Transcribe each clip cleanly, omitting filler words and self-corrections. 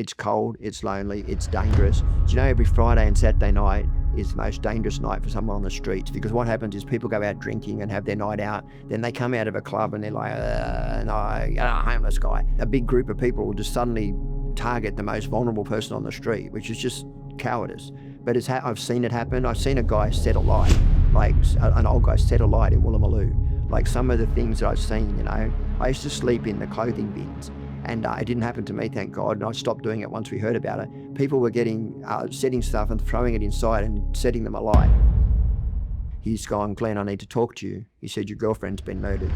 It's cold, it's lonely, it's dangerous. Do you know every Friday and Saturday night is the most dangerous night for someone on the streets, because what happens is people go out drinking and have their night out, then they come out of a club and they're like, no, homeless guy. A big group of people will just suddenly target the most vulnerable person on the street, which is just cowardice. But I've seen it happen. I've seen a guy set a light, like an old guy set a light in Woolloomooloo. Like some of the things that I've seen, you know, I used to sleep in the clothing bins, and it didn't happen to me, thank God, and I stopped doing it once we heard about it. People were setting stuff and throwing it inside and setting them alight. He's gone, Glenn, I need to talk to you. He said, your girlfriend's been murdered.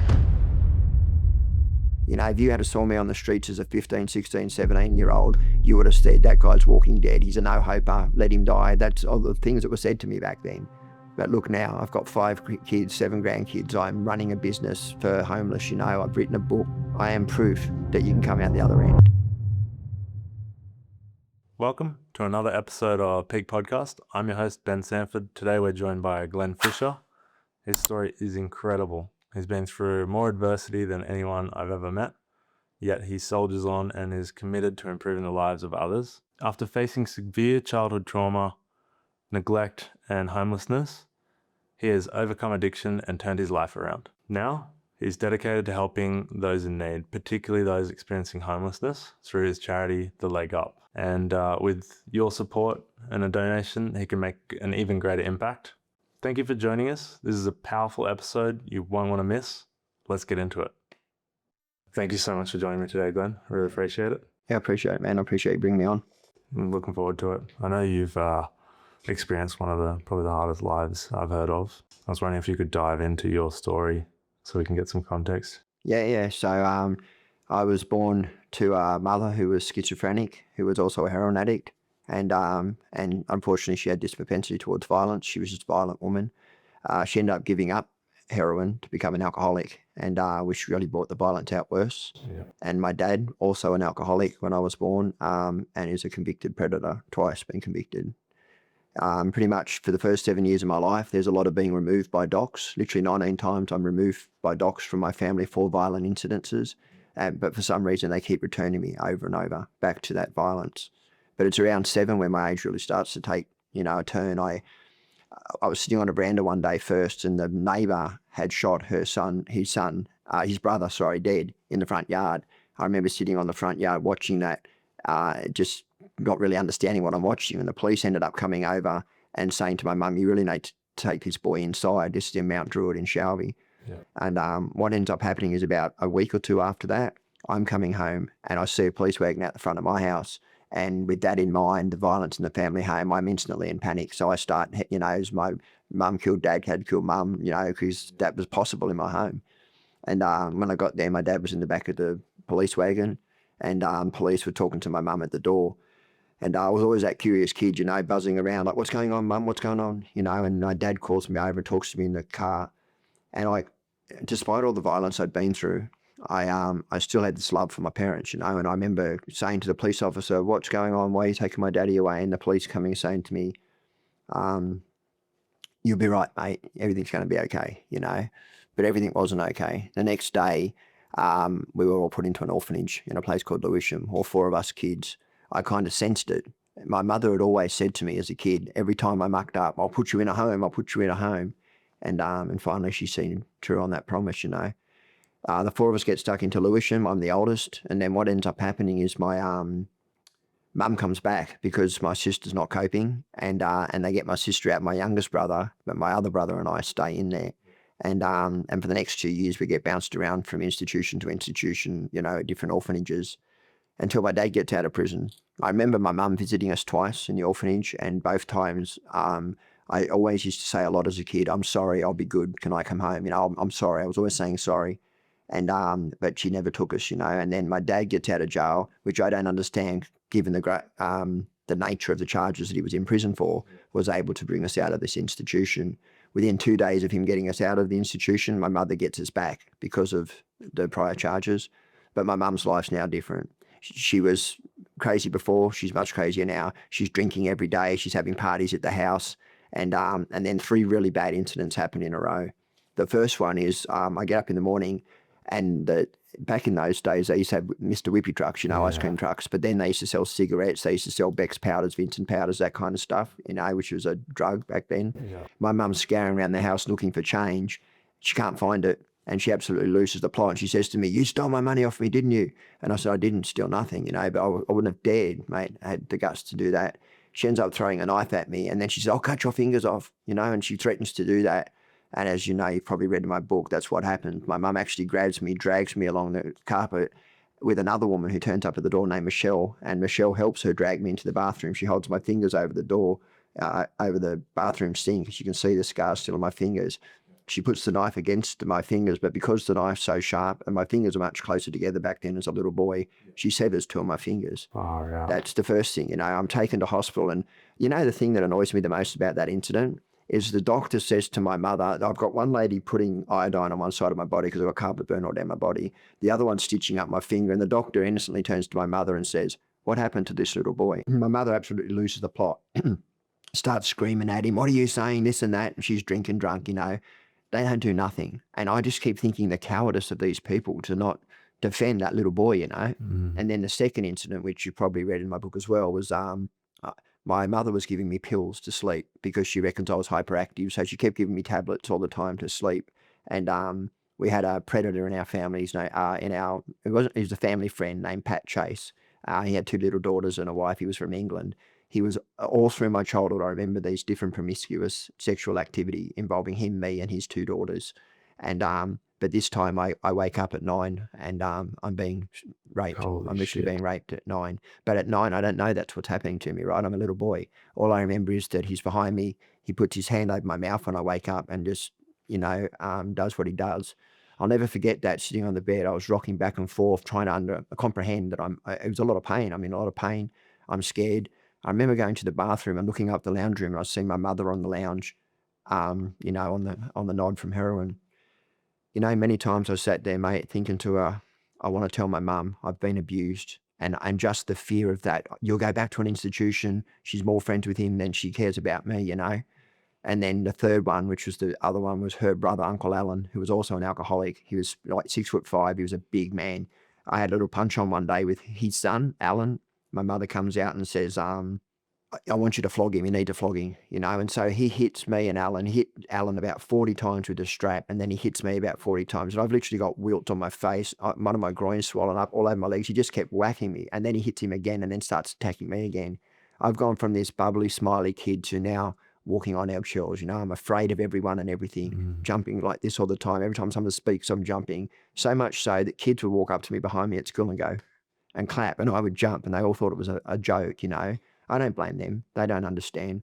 You know, if you had saw me on the streets as a 15, 16, 17-year-old, you would have said, that guy's walking dead. He's a no-hoper, let him die. That's all the things that were said to me back then. But look now, I've got 5 kids, 7 grandkids. I'm running a business for homeless, you know. I've written a book. I am proof that you can come out the other end. Welcome to another episode of Peak Podcast. I'm your host, Ben Sanford. Today we're joined by Glen Fisher. His story is incredible. He's been through more adversity than anyone I've ever met, yet he soldiers on and is committed to improving the lives of others. After facing severe childhood trauma, neglect, and homelessness, he has overcome addiction and turned his life around. Now, he's dedicated to helping those in need, particularly those experiencing homelessness, through his charity, the LEGUP. And with your support and a donation, he can make an even greater impact. Thank you for joining us. This is a powerful episode you won't want to miss. Let's get into it. Thank you so much for joining me today, Glen. Really appreciate it. Yeah, I appreciate it, man. I appreciate you bringing me on. I'm looking forward to it. I know you've experienced one of probably the hardest lives I've heard of. I was wondering if you could dive into your story so we can get some context. Yeah. So I was born to a mother who was schizophrenic, who was also a heroin addict. And unfortunately, she had this propensity towards violence. She was just a violent woman. She ended up giving up heroin to become an alcoholic, and which really brought the violence out worse. Yeah. And my dad, also an alcoholic when I was born, and is a convicted predator, twice been convicted. Pretty much for the first 7 years of my life, there's a lot of being removed by docs. Literally 19 times I'm removed by docs from my family for violent incidences. But for some reason, they keep returning me over and over back to that violence. But it's around 7 when my age really starts to take, a turn. I was sitting on a veranda one day first, and the neighbour had shot his brother, dead in the front yard. I remember sitting on the front yard watching that, just not really understanding what I'm watching. And the police ended up coming over and saying to my mum, you really need to take this boy inside. This is in Mount Druitt in Shelby. Yeah. And what ends up happening is about a week or two after that, I'm coming home and I see a police wagon out the front of my house. And with that in mind, the violence in the family home, I'm instantly in panic. So I start, as my mum killed dad, dad killed mum, because that was possible in my home. And when I got there, my dad was in the back of the police wagon, and police were talking to my mum at the door. And I was always that curious kid, buzzing around, like, what's going on, mum? What's going on? And my dad calls me over and talks to me in the car. And despite all the violence I'd been through, I still had this love for my parents, and I remember saying to the police officer, what's going on? Why are you taking my daddy away? And the police coming saying to me, you'll be right, mate. Everything's going to be okay, But everything wasn't okay. The next day, we were all put into an orphanage in a place called Lewisham, all 4 of us kids. I kind of sensed it. My mother had always said to me as a kid, every time I mucked up, I'll put you in a home, I'll put you in a home. And finally she seen true on that promise, The 4 of us get stuck into Lewisham. I'm the oldest. And then what ends up happening is my mum comes back because my sister's not coping. And they get my sister out, my youngest brother, but my other brother and I stay in there. And for the next 2 years, we get bounced around from institution to institution, at different orphanages, until my dad gets out of prison. I remember my mum visiting us twice in the orphanage, and both times I always used to say a lot as a kid, I'm sorry, I'll be good, can I come home? I'm sorry. I was always saying sorry. And but she never took us, And then my dad gets out of jail, which I don't understand, given the nature of the charges that he was in prison for, was able to bring us out of this institution. Within 2 days of him getting us out of the institution, my mother gets us back because of the prior charges. But my mum's life's now different. She was crazy before. She's much crazier now. She's drinking every day. She's having parties at the house. And then 3 really bad incidents happen in a row. The first one is I get up in the morning, and back in those days, they used to have Mr. Whippy trucks, ice cream trucks, but then they used to sell cigarettes. They used to sell Beck's powders, Vincent powders, that kind of stuff, which was a drug back then. Yeah. My mum's scouring around the house looking for change. She can't find it, and she absolutely loses the plot. And she says to me, "You stole my money off me, didn't you?" And I said, "I didn't steal nothing, but I wouldn't have dared, mate. I had the guts to do that." She ends up throwing a knife at me, and then she says, "I'll cut your fingers off," and she threatens to do that. And as you know, you've probably read in my book, that's what happened. My mum actually grabs me, drags me along the carpet with another woman who turns up at the door named Michelle, and Michelle helps her drag me into the bathroom. She holds my fingers over the door, over the bathroom sink, because you can see the scars still on my fingers. She puts the knife against my fingers, but because the knife's so sharp and my fingers are much closer together back then as a little boy, she severs two of my fingers. Oh, yeah. That's the first thing, I'm taken to hospital. And the thing that annoys me the most about that incident is the doctor says to my mother, I've got one lady putting iodine on one side of my body because I've got carpet burn all down my body. The other one's stitching up my finger. And the doctor innocently turns to my mother and says, "What happened to this little boy?" My mother absolutely loses the plot, starts screaming at him, "What are you saying? This and that." And she's drinking drunk, They don't do nothing. And I just keep thinking the cowardice of these people to not defend that little boy, And then the second incident, which you probably read in my book as well, was my mother was giving me pills to sleep because she reckons I was hyperactive. So she kept giving me tablets all the time to sleep. And we had a predator in our family. He was a family friend named Pat Chase. He had two little daughters and a wife. He was from England. He was all through my childhood. I remember these different promiscuous sexual activity involving him, me, and his two daughters. And but this time I wake up at 9 and I'm being raped. Holy I'm literally shit. being raped at 9. But at 9, I don't know that's what's happening to me, right? I'm a little boy. All I remember is that he's behind me. He puts his hand over my mouth when I wake up and just, does what he does. I'll never forget that, sitting on the bed. I was rocking back and forth, trying to comprehend that it was a lot of pain. I'm in a lot of pain. I'm scared. I remember going to the bathroom and looking up the lounge room, and I was seeing my mother on the lounge, on the nod from heroin. Many times I sat there, mate, thinking to her, I want to tell my mum I've been abused. And just the fear of that. You'll go back to an institution. She's more friends with him than she cares about me, And then the third one, which was the other one, was her brother, Uncle Alan, who was also an alcoholic. He was like 6'5". He was a big man. I had a little punch on one day with his son, Alan. My mother comes out and says, I want you to flog him. You need to flog him, And so he hits me and Alan. He hit Alan about 40 times with a strap, and then he hits me about 40 times. And I've literally got welts on my face, one of my groins swollen up, all over my legs. He just kept whacking me. And then he hits him again and then starts attacking me again. I've gone from this bubbly, smiley kid to now walking on eggshells. I'm afraid of everyone and everything, jumping like this all the time. Every time someone speaks, I'm jumping. So much so that kids would walk up to me behind me at school and go and clap, and I would jump, and they all thought it was a joke, I don't blame them. They don't understand.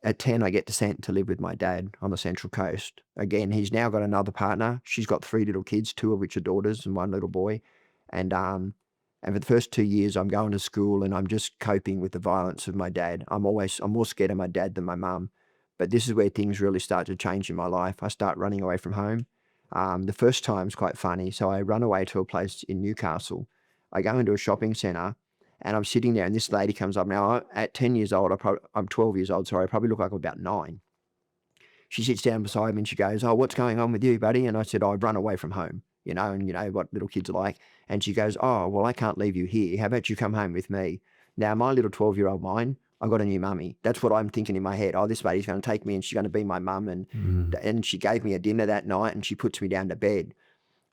At 10, I get sent to live with my dad on the Central Coast. Again, he's now got another partner. She's got 3 little kids, 2 of which are daughters and 1 little boy. And for the first 2 years, I'm going to school and I'm just coping with the violence of my dad. I'm more scared of my dad than my mum. But this is where things really start to change in my life. I start running away from home. The first time's quite funny. So I run away to a place in Newcastle. I go into a shopping centre. And I'm sitting there, and this lady comes up. Now, at 10 years old, I'm 12 years old, sorry, I probably look like I'm about 9. She sits down beside me and she goes, "Oh, what's going on with you, buddy?" And I said, "I've run away from home, and you know what little kids are like." And she goes, "Oh, well, I can't leave you here. How about you come home with me?" Now, my little 12-year-old mind, I've got a new mummy. That's what I'm thinking in my head. Oh, this lady's going to take me and she's going to be my mum. And she gave me a dinner that night and she puts me down to bed.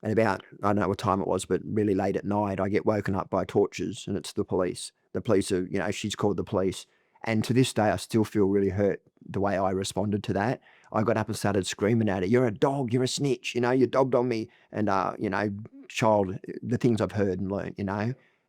And about, I don't know what time it was, but really late at night, I get woken up by torches, and it's the police. The police are, she's called the police. And to this day, I still feel really hurt the way I responded to that. I got up and started screaming at her, "You're a dog, you're a snitch, you dogged on me." And, child, the things I've heard and learned,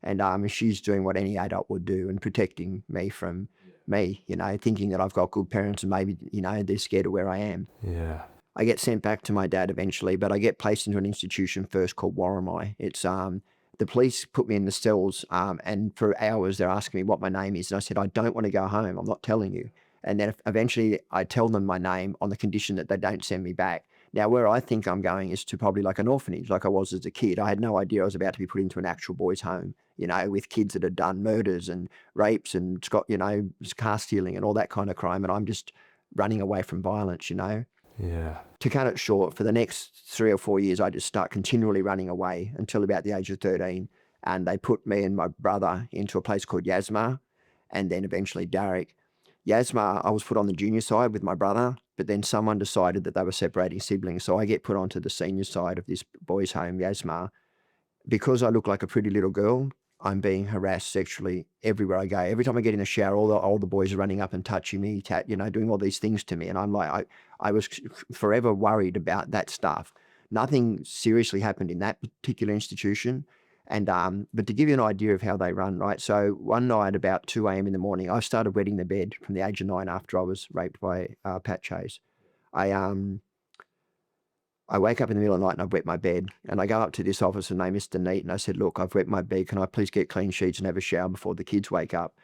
And she's doing what any adult would do and protecting me from me, thinking that I've got good parents and maybe, they're scared of where I am. Yeah. I get sent back to my dad eventually, but I get placed into an institution first called Warramai. It's the police put me in the cells, and for hours they're asking me what my name is, and I said, "I don't want to go home. I'm not telling you." And then eventually I tell them my name on the condition that they don't send me back. Now, where I think I'm going is to probably like an orphanage, like I was as a kid. I had no idea I was about to be put into an actual boys' home, with kids that had done murders and rapes and car stealing and all that kind of crime, and I'm just running away from violence. Yeah. To cut it short, for the next 3 or 4 years, I just start continually running away until about the age of 13. And they put me and my brother into a place called Yasma, and then eventually Darrick. Yasma, I was put on the junior side with my brother, but then someone decided that they were separating siblings. So I get put onto the senior side of this boys' home, Yasma. Because I look like a pretty little girl, I'm being harassed sexually everywhere I go. Every time I get in the shower, all the boys are running up and touching me, doing all these things to me. And I'm like, I was forever worried about that stuff. Nothing seriously happened in that particular institution. And but to give you an idea of how they run, right? So one night about 2 a.m. in the morning, I started wetting the bed from the age of 9 after I was raped by Pat Chase. I wake up in the middle of the night and I've wet my bed, and I go up to this officer named Mr. Neat and I said, look, I've wet my bed. Can I please get clean sheets and have a shower before the kids wake up?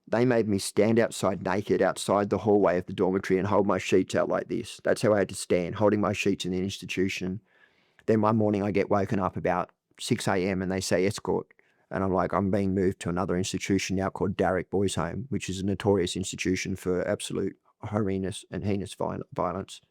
They made me stand outside naked outside the hallway of the dormitory and hold my sheets out like this. That's how I had to stand, holding my sheets in the institution. Then one morning I get woken up about 6 a.m. and they say escort. And I'm like, I'm being moved to another institution now called Darrick Boys Home, which is a notorious institution for absolute heinous violence.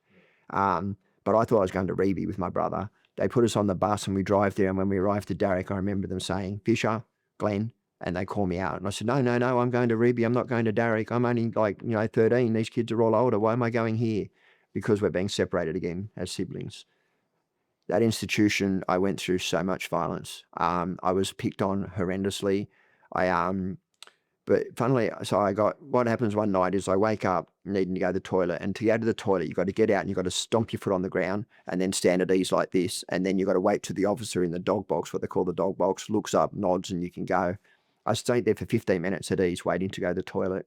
But I thought I was going to Reeby with my brother. They put us on the bus and we drive there. And when we arrived to Darrick, I remember them saying, Fisher, Glen, and they call me out. And I said, no, I'm going to Reeby. I'm not going to Darrick. I'm only 13. These kids are all older. Why am I going here? Because we're being separated again as siblings. That institution, I went through so much violence. I was picked on horrendously. But funnily, what happens one night is I wake up needing to go to the toilet, and to go to the toilet, you've got to get out and you've got to stomp your foot on the ground and then stand at ease like this. And then you've got to wait till the officer in the dog box, what they call the dog box, looks up, nods, and you can go. I stayed there for 15 minutes at ease waiting to go to the toilet.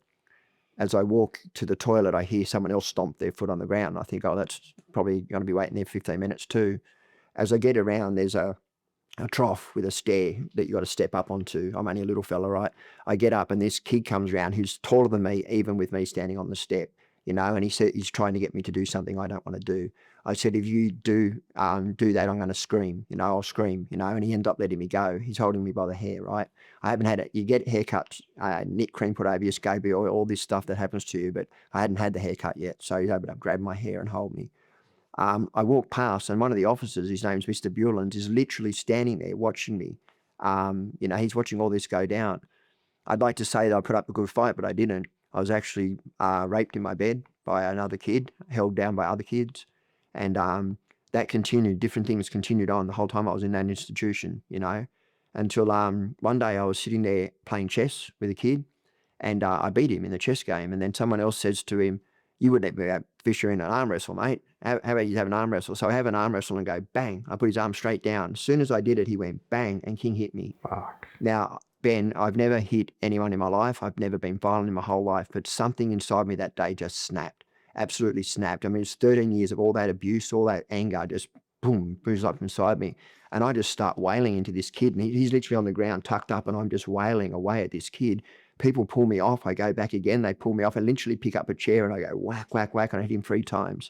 As I walk to the toilet, I hear someone else stomp their foot on the ground. I think, oh, that's probably going to be waiting there 15 minutes too. As I get around, there's a trough with a stair that you got to step up onto. I'm only a little fella, right? I get up and this kid comes around who's taller than me, even with me standing on the step, and he said he's trying to get me to do something I don't want to do. I said, if you do that, I'm going to scream, I'll scream, and he ended up letting me go. He's holding me by the hair, right? I haven't had it. You get haircuts, knit cream put over your SCOBY, all this stuff that happens to you, but I hadn't had the haircut yet. So he's able to grab my hair and hold me. I walk past and one of the officers, his name's Mr. Buland, is literally standing there watching me. He's watching all this go down. I'd like to say that I put up a good fight, but I didn't. I was actually raped in my bed by another kid, held down by other kids. And that continued, different things continued on the whole time I was in that institution, until one day I was sitting there playing chess with a kid and I beat him in the chess game. And then someone else says to him, you would let me have Fisher in an arm wrestle, mate. How about you have an arm wrestle? So I have an arm wrestle and go bang. I put his arm straight down. As soon as I did it, he went bang and King hit me. Fuck. Now, Ben, I've never hit anyone in my life. I've never been violent in my whole life, but something inside me that day just snapped, absolutely snapped. I mean, it's 13 years of all that abuse, all that anger, just boom, booms up inside me. And I just start wailing into this kid. And he's literally on the ground, tucked up, and I'm just wailing away at this kid. People pull me off. I go back again. They pull me off and literally pick up a chair and I go whack, whack, whack. And I hit him 3 times.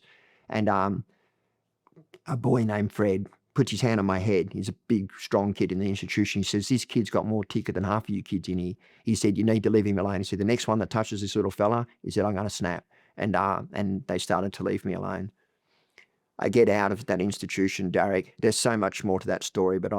And a boy named Fred puts his hand on my head. He's a big, strong kid in the institution. He says, this kid's got more ticker than half of you kids in here. He said, you need to leave him alone. He said, the next one that touches this little fella, he said, I'm going to snap. And they started to leave me alone. I get out of that institution, Darrick. There's so much more to that story, but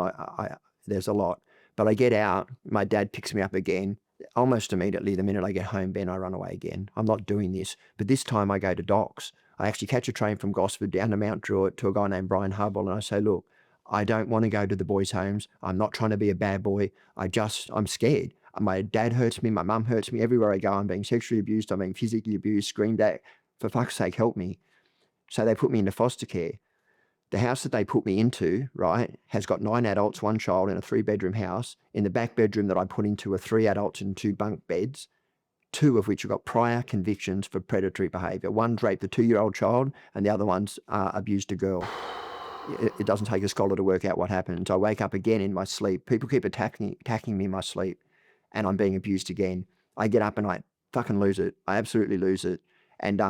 there's a lot. But I get out. My dad picks me up again. Almost immediately, the minute I get home, Ben, I run away again. I'm not doing this. But this time I go to docks. I actually catch a train from Gosford down to Mount Druitt to a guy named Brian Hubble. And I say, look, I don't want to go to the boys' homes. I'm not trying to be a bad boy. I'm scared. My dad hurts me. My mum hurts me. Everywhere I go, I'm being sexually abused. I'm being physically abused, screamed at. For fuck's sake, help me. So they put me into foster care. The house that they put me into, right, has got 9 adults, 1 child in a 3-bedroom house. In the back bedroom that I put into are 3 adults and 2 bunk beds, 2 of which have got prior convictions for predatory behaviour. One raped a 2-year-old child and the other one's abused a girl. It doesn't take a scholar to work out what happens. I wake up again in my sleep. People keep attacking me in my sleep and I'm being abused again. I get up and I fucking lose it. I absolutely lose it. And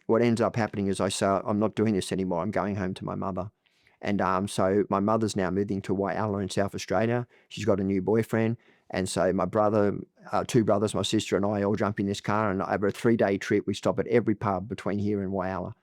what ends up happening is I say, I'm not doing this anymore. I'm going home to my mother. And so my mother's now moving to Whyalla in South Australia. She's got a new boyfriend. And so my brother, 2 brothers, my sister and I all jump in this car. And over a 3-day trip, we stop at every pub between here and Whyalla.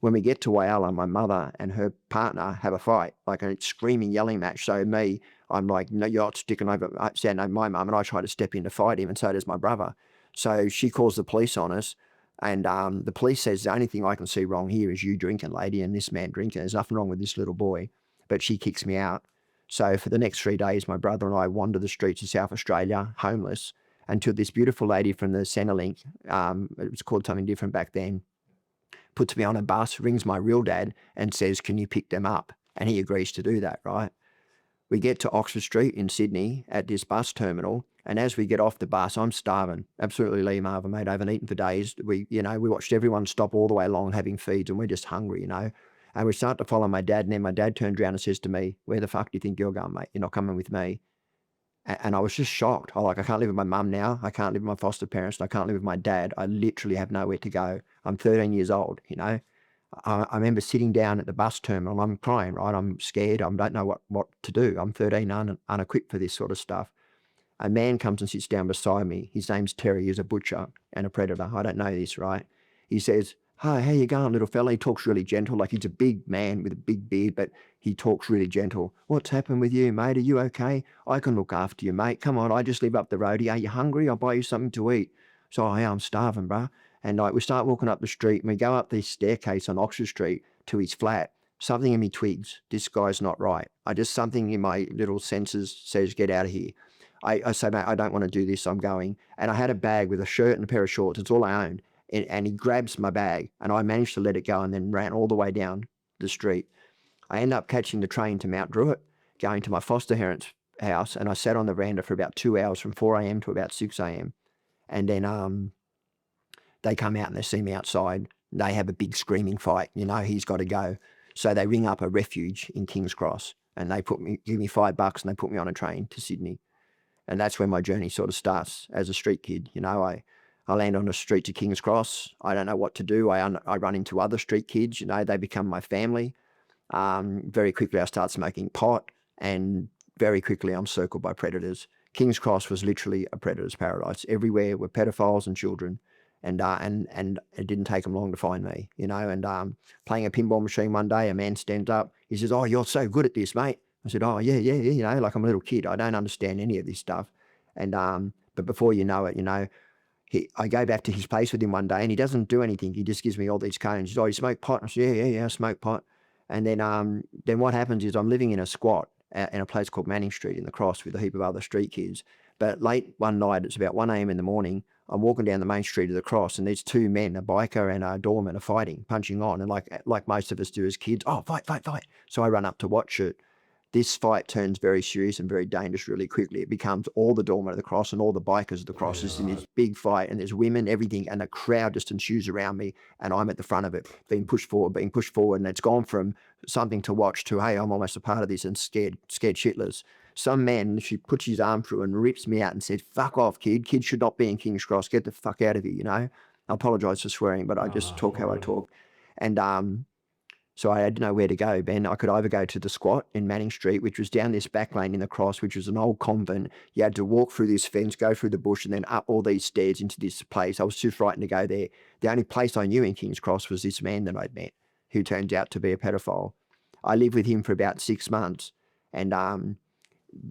When we get to Whyalla, my mother and her partner have a fight, like a screaming, yelling match. So me, I'm like, no, you're not sticking over, standing over my mum, and I try to step in to fight him, and so does my brother. So she calls the police on us, and the police says, the only thing I can see wrong here is you drinking, lady, and this man drinking. There's nothing wrong with this little boy. But she kicks me out. So for the next 3 days, my brother and I wander the streets of South Australia, homeless, until this beautiful lady from the Centrelink, it was called something different back then, puts me on a bus, rings my real dad and says, can you pick them up? And he agrees to do that, right? We get to Oxford Street in Sydney at this bus terminal, and as we get off the bus, I'm starving. Absolutely Lee Marvin, mate. I haven't eaten for days. We watched everyone stop all the way along having feeds, and we're just hungry, And we start to follow my dad, and then my dad turns around and says to me, where the fuck do you think you're going, mate? You're not coming with me. And I was just shocked. I can't live with my mum now. I can't live with my foster parents. And I can't live with my dad. I literally have nowhere to go. I'm 13 years old, I remember sitting down at the bus terminal. I'm crying, right? I'm scared. I don't know what to do. I'm 13, unequipped for this sort of stuff. A man comes and sits down beside me. His name's Terry. He's a butcher and a predator. I don't know this, right? He says, hi, how you going, little fella? He talks really gentle, like he's a big man with a big beard, but he talks really gentle. What's happened with you, mate? Are you okay? I can look after you, mate. Come on, I just live up the road here. Are you hungry? I'll buy you something to eat. So, yeah, I'm starving, bruh. And we start walking up the street, and we go up this staircase on Oxford Street to his flat. Something in me twigs, this guy's not right. Something in my little senses says, get out of here. I say, mate, I don't want to do this. I'm going. And I had a bag with a shirt and a pair of shorts. It's all I owned. And he grabs my bag, and I managed to let it go and then ran all the way down the street. I ended up catching the train to Mount Druitt, going to my foster parents' house, and I sat on the veranda for about 2 hours from 4 a.m. to about 6 a.m. And then they come out and they see me outside. They have a big screaming fight. He's got to go. So they ring up a refuge in King's Cross, and they give me $5 and they put me on a train to Sydney. And that's where my journey sort of starts as a street kid. I land on the street to King's Cross. I don't know what to do. I run into other street kids. They become my family. Very quickly, I start smoking pot, and very quickly, I'm circled by predators. King's Cross was literally a predator's paradise. Everywhere were pedophiles and children, and it didn't take them long to find me. And playing a pinball machine one day, a man stands up. He says, "Oh, you're so good at this, mate." I said, "Oh, yeah. Like I'm a little kid. I don't understand any of this stuff." And but before you know it, I go back to his place with him one day, and he doesn't do anything. He just gives me all these cones. He says, "Oh, you smoke pot?" I said, "Yeah, I smoke pot." And then what happens is I'm living in a squat in a place called Manning Street in the Cross with a heap of other street kids. But late one night, it's about 1 a.m. in the morning, I'm walking down the main street of the Cross, and these two men, a biker and a doorman, are fighting, punching on. And like most of us do as kids, oh, fight. So I run up to watch it. This fight turns very serious and very dangerous really quickly. It becomes all the doormen of the Cross and all the bikers of the Cross is in this big fight, and there's women, everything, and the crowd just ensues around me, and I'm at the front of it, being pushed forward, and it's gone from something to watch to, hey, I'm almost a part of this, and scared shitless. Some man, she puts his arm through and rips me out and said, "Fuck off, kid. Kids should not be in King's Cross. Get the fuck out of here," I apologise for swearing, but I just talk how I talk. And so I didn't know where to go, Ben. I could either go to the squat in Manning Street, which was down this back lane in the Cross, which was an old convent. You had to walk through this fence, go through the bush, and then up all these stairs into this place. I was too frightened to go there. The only place I knew in King's Cross was this man that I'd met, who turns out to be a pedophile. I lived with him for about 6 months. And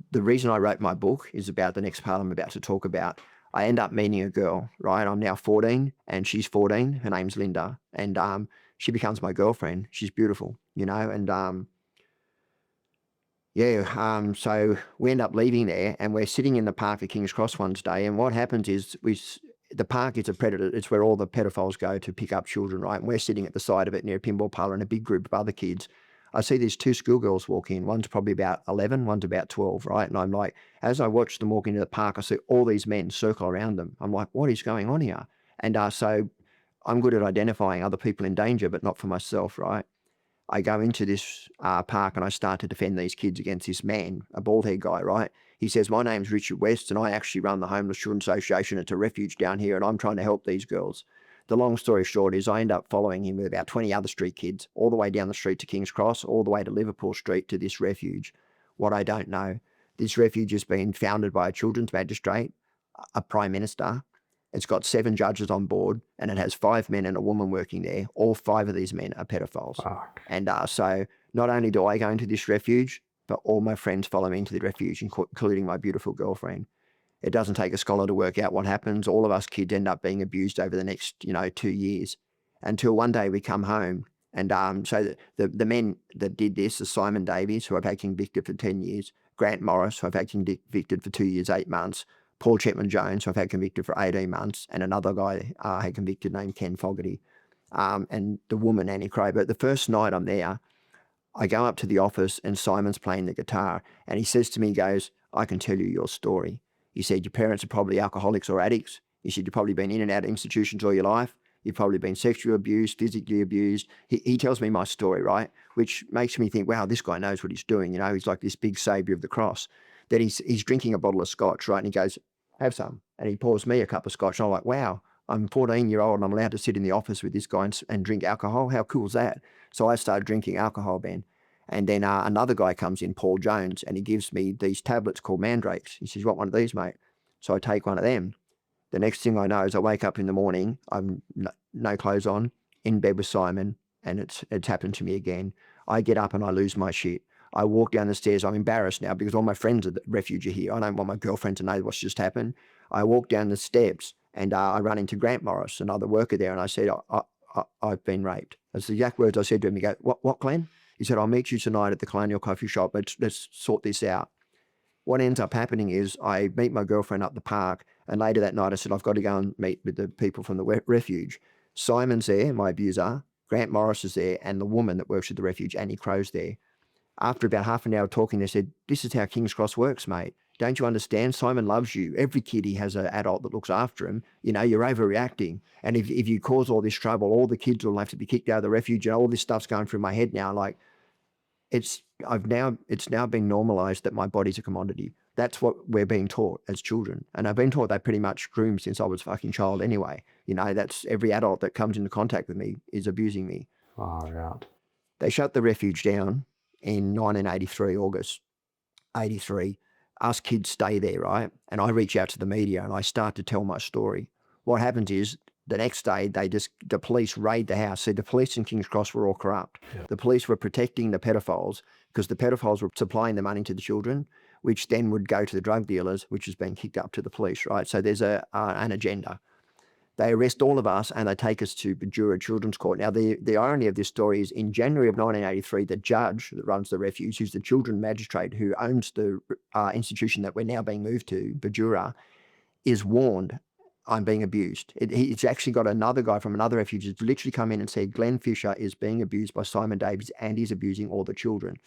the reason I wrote my book is about the next part I'm about to talk about. I end up meeting a girl, right? I'm now 14 and she's 14. Her name's Linda. And she becomes my girlfriend. She's beautiful, and so we end up leaving there, and we're sitting in the park at King's Cross one day, and what happens is the park is a predator. It's where all the pedophiles go to pick up children, right? And we're sitting at the side of it near a pinball parlour and a big group of other kids. I see these two schoolgirls walk in. One's probably about 11, one's about 12, right? And I'm like, as I watch them walk into the park, I see all these men circle around them. I'm like, what is going on here? And so I'm good at identifying other people in danger, but not for myself, right? I go into this park and I start to defend these kids against this man, a bald-head guy, right? He says, "My name's Richard West and I actually run the Homeless Children Association. It's a refuge down here and I'm trying to help these girls." The long story short is I end up following him with about 20 other street kids all the way down the street to King's Cross, all the way to Liverpool Street to this refuge. What I don't know, this refuge has been founded by a children's magistrate, a prime minister, It's got 7 judges on board, and it has 5 men and a woman working there. All 5 of these men are pedophiles. Fuck. And so not only do I go into this refuge, but all my friends follow me into the refuge, including my beautiful girlfriend. It doesn't take a scholar to work out what happens. All of us kids end up being abused over the next, 2 years, until one day we come home. And so the men that did this are Simon Davies, who I've had convicted for 10 years, Grant Morris, who I've had convicted for 2 years, 8 months, Paul Chetman Jones, who I've had convicted for 18 months, and another guy I had convicted named Ken Fogarty, and the woman, Annie Crow. But the first night I'm there, I go up to the office and Simon's playing the guitar, and he says to me, he goes, "I can tell you your story." He said, "Your parents are probably alcoholics or addicts." He said, "You've probably been in and out of institutions all your life. You've probably been sexually abused, physically abused." He tells me my story, right? Which makes me think, wow, this guy knows what he's doing. He's like this big savior of the cross. Then he's drinking a bottle of scotch, right? And he goes, "Have some." And he pours me a cup of scotch. And I'm like, wow, I'm 14-year-old and I'm allowed to sit in the office with this guy and drink alcohol. How cool is that? So I started drinking alcohol, Ben. And then another guy comes in, Paul Jones, and he gives me these tablets called mandrakes. He says, "You want one of these, mate?" So I take one of them. The next thing I know is I wake up in the morning, I'm no clothes on, in bed with Simon, and it's happened to me again. I get up and I lose my shit. I walk down the stairs. I'm embarrassed now because all my friends at the refuge are here. I don't want my girlfriend to know what's just happened. I walk down the steps and I run into Grant Morris, another worker there, and I said, I've been raped. That's the exact words I said to him. He goes, What, Glenn?" He said, "I'll meet you tonight at the Colonial Coffee Shop. Let's sort this out." What ends up happening is I meet my girlfriend up the park, and later that night I said, "I've got to go and meet with the people from the refuge." Simon's there, my abuser, Grant Morris is there, and the woman that works at the refuge, Annie Crow's there. After about half an hour talking, they said, "This is how King's Cross works, mate. Don't you understand? Simon loves you. Every kid, he has an adult that looks after him. You're overreacting. And if you cause all this trouble, all the kids will have to be kicked out of the refuge, and all this stuff's going through my head now. Like, it's now been normalized that my body's a commodity." That's what we're being taught as children. And I've been taught that pretty much groomed since I was a fucking child anyway. That's every adult that comes into contact with me is abusing me. Far out. They shut the refuge down in 1983, August 83. Us kids stay there, right? And I reach out to the media and I start to tell my story. What happens is the next day, the police raid the house. See, the police in King's Cross were all corrupt. Yeah. The police were protecting the pedophiles because the pedophiles were supplying the money to the children, which then would go to the drug dealers, which has been kicked up to the police, right? So there's an agenda. They arrest all of us and they take us to Bajura Children's Court. Now, the irony of this story is in January of 1983, the judge that runs the refuge, who's the children magistrate who owns the institution that we're now being moved to, Bajura, is warned, "I'm being abused." It's actually got another guy from another refuge who's literally come in and said, "Glen Fisher is being abused by Simon Davies and he's abusing all the children."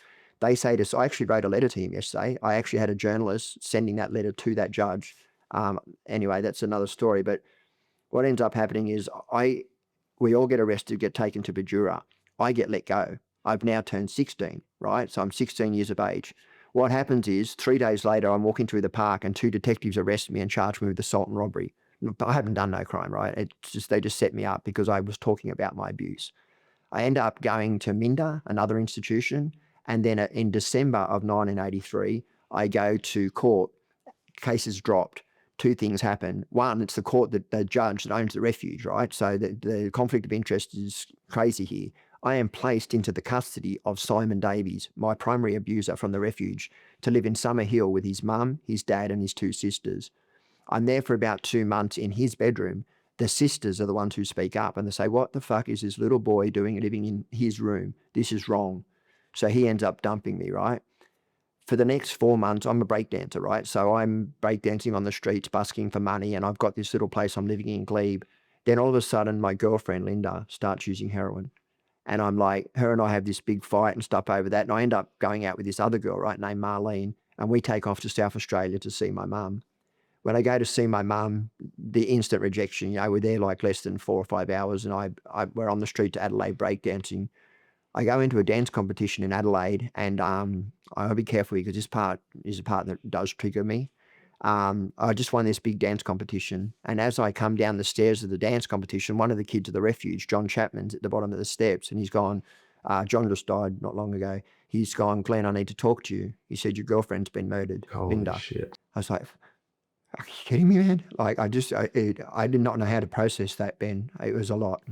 They say this. I actually wrote a letter to him yesterday. I actually had a journalist sending that letter to that judge. Anyway, that's another story. But what ends up happening is we all get arrested, get taken to Bajura. I get let go. I've now turned 16, right? So I'm 16 years of age. What happens is 3 days later, I'm walking through the park and 2 detectives arrest me and charge me with assault and robbery. I haven't done no crime, right? They just set me up because I was talking about my abuse. I end up going to Minda, another institution, and then in December of 1983, I go to court. Case is dropped. 2 things happen. One, it's the judge that owns the refuge, right? So the conflict of interest is crazy here. I am placed into the custody of Simon Davies, my primary abuser from the refuge, to live in Summer Hill with his mum, his dad, and his 2 sisters. I'm there for about 2 months in his bedroom. The sisters are the ones who speak up and they say, "What the fuck is this little boy doing living in his room? This is wrong." So he ends up dumping me, right? For the next 4 months, I'm a breakdancer, right? So I'm breakdancing on the streets, busking for money, and I've got this little place I'm living in, Glebe. Then all of a sudden, my girlfriend, Linda, starts using heroin. And I'm like, her and I have this big fight and stuff over that. And I end up going out with this other girl, right, named Marlene, and we take off to South Australia to see my mum. When I go to see my mum, the instant rejection, we're there like less than 4 or 5 hours, and we're on the street to Adelaide breakdancing. I go into a dance competition in Adelaide, and I'll be careful because this part is a part that does trigger me. I just won this big dance competition, and as I come down the stairs of the dance competition, one of the kids of the refuge, John Chapman's at the bottom of the steps, and he's gone, John just died not long ago. He's gone, "Glenn, I need to talk to you." He said, "Your girlfriend's been murdered, Holy Linda." shit. I was like, Are you kidding me, man? Like I did not know how to process that, Ben. It was a lot.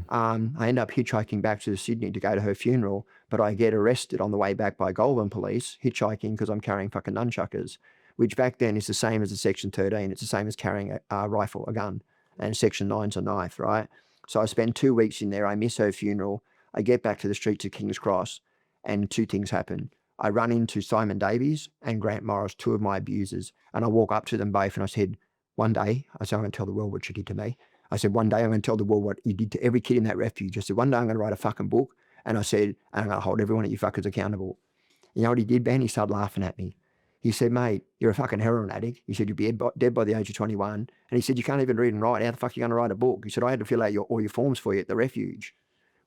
I end up hitchhiking back to Sydney to go to her funeral, but I get arrested on the way back by Goulburn police, hitchhiking because I'm carrying fucking nunchuckers, which back then is the same as a Section 13. It's the same as carrying a rifle, a gun, and Section 9's a knife, right? So I spend 2 weeks in there. I miss her funeral. I get back to the streets of King's Cross, and two things happen. I run into Simon Davies and Grant Morris, two of my abusers, and I walk up to them both and I said, one day, I said, I'm going to tell the world what you did to me. I said, one day I'm going to tell the world what you did to every kid in that refuge. I said, one day I'm going to write a fucking book. And I said, and I'm going to hold every one of you fuckers accountable. You know what he did, Ben? He started laughing at me. He said, mate, you're a fucking heroin addict. He said, you'll be dead by the age of 21. And he said, you can't even read and write. How the fuck are you going to write a book? He said, I had to fill out all your forms for you at the refuge.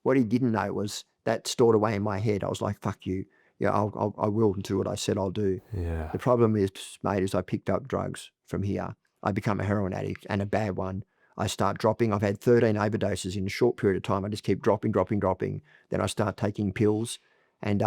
What he didn't know was that stored away in my head. I was like, fuck you. Yeah, I will do what I said I'll do. Yeah. The problem is, mate, is I picked up drugs from here. I become a heroin addict, and a bad one. I start dropping. I've had 13 overdoses in a short period of time. I just keep dropping. Then I start taking pills, and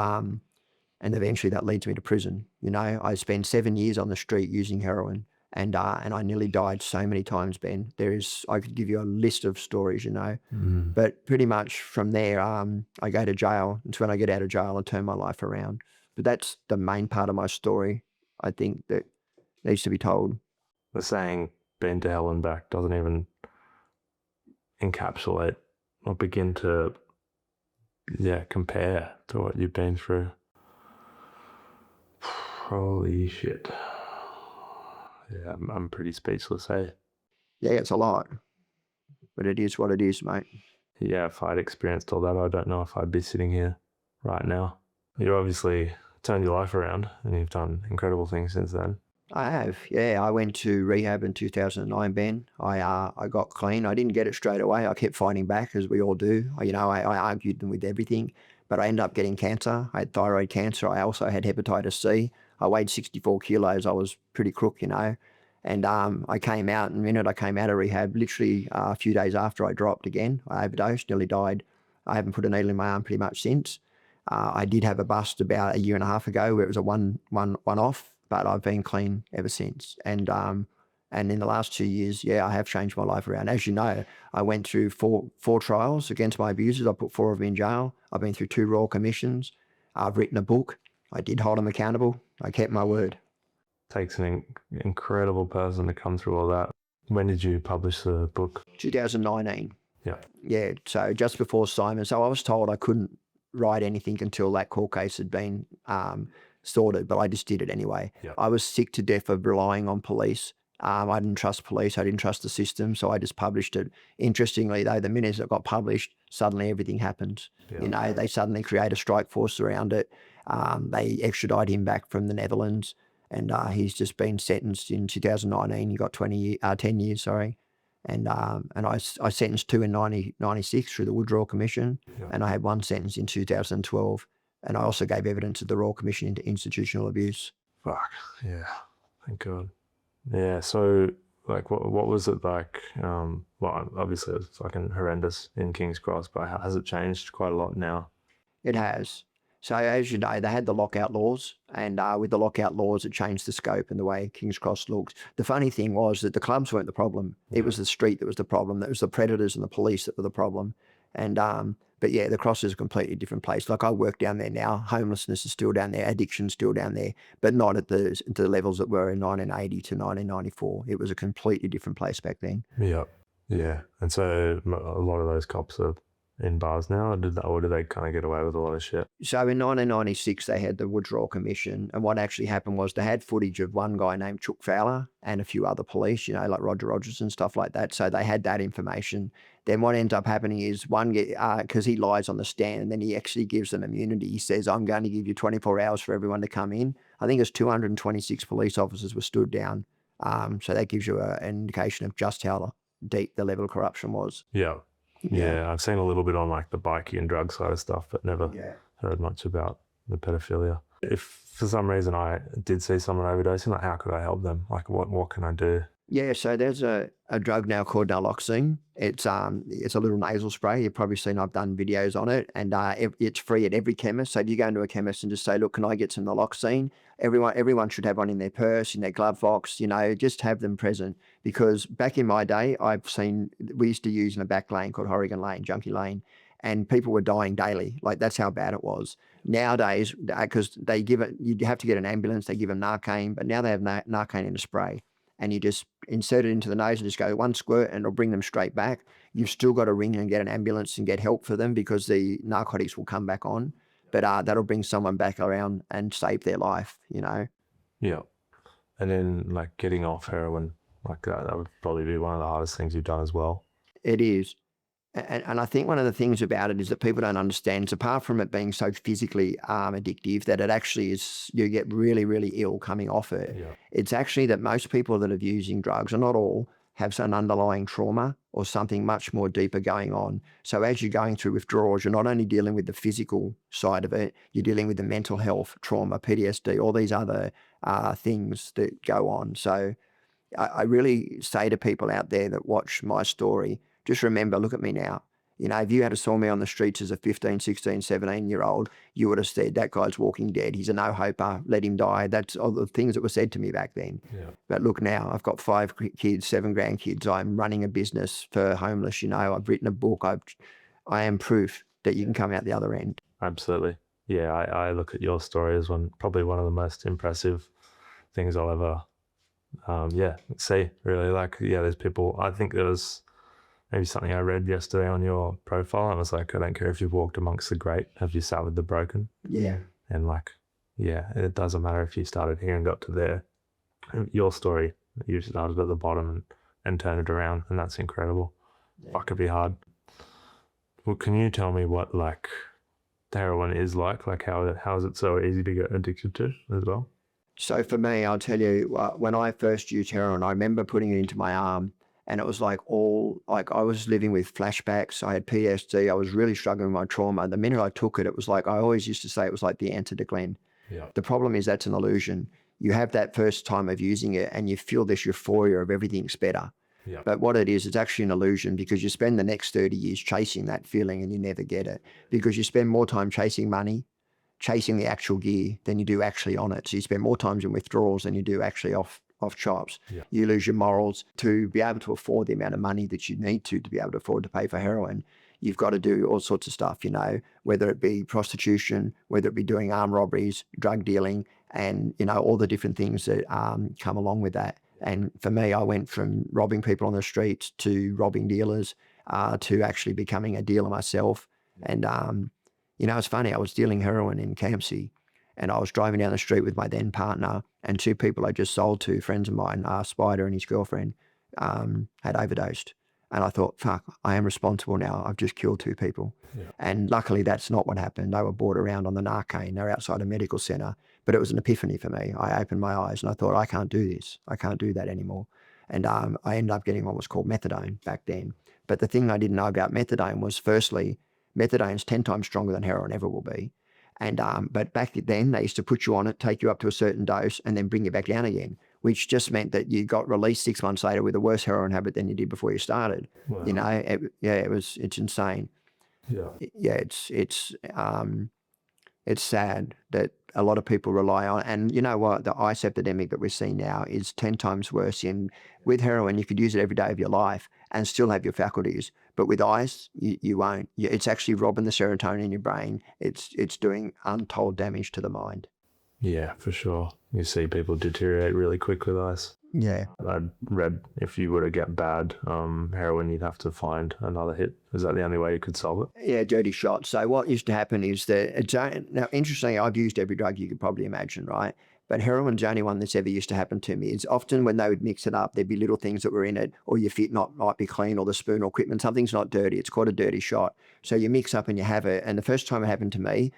eventually that leads me to prison. You know, I spent 7 years on the street using heroin, and I nearly died so many times, Ben. I could give you a list of stories, you know. But pretty much from there, I go to jail. It's when I get out of jail, I turn my life around. But that's the main part of my story, I think, that needs to be told. The saying, been to hell and back, doesn't even encapsulate or begin to, compare to what you've been through. Holy shit. Yeah, I'm pretty speechless, hey? Yeah, it's a lot. But it is what it is, mate. Yeah, if I'd experienced all that, I don't know if I'd be sitting here right now. You obviously turned your life around and you've done incredible things since then. I have, yeah. I went to rehab in 2009, Ben. I got clean. I didn't get it straight away. I kept fighting back, as we all do. I argued them with everything, but I ended up getting cancer. I had thyroid cancer. I also had hepatitis C. I weighed 64 kilos. I was pretty crook, you know. And I came out, and the minute I came out of rehab, literally a few days after I dropped again, I overdosed, nearly died. I haven't put a needle in my arm pretty much since. I did have a bust about a year and a half ago where it was a one-off, but I've been clean ever since. And in the last 2 years, I have changed my life around. As you know, I went through four trials against my abusers. I put 4 of them in jail. I've been through 2 royal commissions. I've written a book. I did hold them accountable. I kept my word. Takes an incredible person to come through all that. When did you publish the book? 2019. Yeah. Yeah, so just before Simon. So I was told I couldn't write anything until that court case had been sorted, but I just did it anyway. Yep. I was sick to death of relying on police. I didn't trust police. I didn't trust the system, so I just published it. Interestingly, though, the minute it got published, suddenly everything happened. Yeah. You know, they suddenly create a strike force around it. They extradite him back from the Netherlands, and he's just been sentenced in 2019. He got 10 years, sorry. And I sentenced 2 in 1996 through the Wood Royal Commission, and I had 1 sentence in 2012. And I also gave evidence at the Royal Commission into institutional abuse. Fuck, yeah, thank God. Yeah, so, like, what was it like? Well, obviously it was fucking horrendous in King's Cross, but has it changed quite a lot now? It has. So as you know, they had the lockout laws, and with the lockout laws, it changed the scope and the way King's Cross looks. The funny thing was that the clubs weren't the problem. It was the street that was the problem. It was the predators and the police that were the problem. And but yeah, the Cross is a completely different place. Like, I work down there now. Homelessness is still down there. Addiction's still down there, but not at the levels that were in 1980 to 1994. It was a completely different place back then. Yeah. And so a lot of those cops are in bars now, or did they kind of get away with a lot of shit? So in 1996, they had the Woods Royal Commission, and what actually happened was they had footage of one guy named Chuck Fowler and a few other police, you know, like Roger Rogers and stuff like that. So they had that information. Then what ends up happening is because he lies on the stand, and then he actually gives them immunity. He says, I'm going to give you 24 hours for everyone to come in. I think it's 226 police officers were stood down. So that gives you an indication of just how deep the level of corruption was. Yeah, I've seen a little bit on like the bikie and drug side of stuff, but never heard much about the pedophilia. If for some reason I did see someone overdosing, like, how could I help them? Like, what can I do? Yeah, so there's a drug now called naloxone. It's a little nasal spray. You've probably seen I've done videos on it, and it's free at every chemist. So if you go into a chemist and just say, "Look, can I get some naloxone?" Everyone should have one in their purse, in their glove box. Just have them present. Because back in my day, we used to use in a back lane called Oregon Lane, Junkie Lane, and people were dying daily. Like that's how bad it was. Nowadays, because they give it, you have to get an ambulance. They give them Narcan, but now they have Narcan in a spray, and you just insert it into the nose and just go one squirt and it'll bring them straight back. You've still got to ring and get an ambulance and get help for them because the narcotics will come back on. But that'll bring someone back around and save their life, Yeah. And then like getting off heroin like that would probably be one of the hardest things you've done as well. It is. And I think one of the things about it is that people don't understand is apart from it being so physically addictive that it actually is, you get really, really ill coming off it. Yeah. It's actually that most people that are using drugs, or not all, have some underlying trauma or something much more deeper going on. So as you're going through withdrawals, you're not only dealing with the physical side of it, you're dealing with the mental health, trauma, PTSD, all these other things that go on. So I really say to people out there that watch my story, just remember, look at me now. If you had saw me on the streets as a 15, 16, 17-year-old, you would have said, that guy's walking dead. He's a no-hoper. Let him die. That's all the things that were said to me back then. Yeah. But look now, I've got 5 kids, 7 grandkids. I'm running a business for homeless. I've written a book. I am proof that you can come out the other end. Absolutely. Yeah, I look at your story as probably one of the most impressive things I'll ever see, really. Like, there's people, I think there was maybe something I read yesterday on your profile. And I was like, I don't care if you've walked amongst the great, have you sat with the broken? Yeah. And it doesn't matter if you started here and got to there. Your story, you started at the bottom and turned it around, and that's incredible. Yeah. Fuck, it'd be hard. Well, can you tell me what like heroin is like how is it so easy to get addicted to as well? So for me, I'll tell you, when I first used heroin, I remember putting it into my arm, and it was like I was living with flashbacks. I had PTSD. I was really struggling with my trauma. The minute I took it, it was like, I always used to say it was like the answer to Glen. Yeah. The problem is that's an illusion. You have that first time of using it and you feel this euphoria of everything's better. Yeah. But what it is, it's actually an illusion because you spend the next 30 years chasing that feeling and you never get it because you spend more time chasing money, chasing the actual gear than you do actually on it. So you spend more times in withdrawals than you do actually off chops. Yeah. You lose your morals. To be able to afford the amount of money that you need to be able to afford to pay for heroin, you've got to do all sorts of stuff, whether it be prostitution, whether it be doing armed robberies, drug dealing, and, all the different things that come along with that. And for me, I went from robbing people on the streets to robbing dealers to actually becoming a dealer myself. And, it's funny, I was dealing heroin in Campsie and I was driving down the street with my then partner and 2 people I just sold to, friends of mine, Spider and his girlfriend, had overdosed. And I thought, fuck, I am responsible now. I've just killed 2 people. Yeah. And luckily that's not what happened. They were brought around on the Narcan. They're outside a medical center. But it was an epiphany for me. I opened my eyes and I thought, I can't do this. I can't do that anymore. And I ended up getting what was called methadone back then. But the thing I didn't know about methadone was, firstly, methadone's 10 times stronger than heroin ever will be. And but back then they used to put you on it, take you up to a certain dose and then bring you back down again, which just meant that you got released 6 months later with a worse heroin habit than you did before you started. Wow. It's insane. Yeah. It's sad that a lot of people rely on, and you know what, the ice epidemic that we're seeing now is 10 times worse. With heroin, you could use it every day of your life and still have your faculties. But with ice, you won't. It's actually robbing the serotonin in your brain. It's doing untold damage to the mind. Yeah, for sure. You see people deteriorate really quick with ice. Yeah. I read if you were to get bad heroin, you'd have to find another hit. Is that the only way you could solve it? Yeah, dirty shot. So what used to happen is that, now interestingly, I've used every drug you could probably imagine, right? But heroin's the only one that's ever used to happen to me. It's often when they would mix it up, there'd be little things that were in it, or your fit might be clean, or the spoon or equipment, something's not dirty. It's called a dirty shot. So you mix up and you have it. And the first time it happened to me,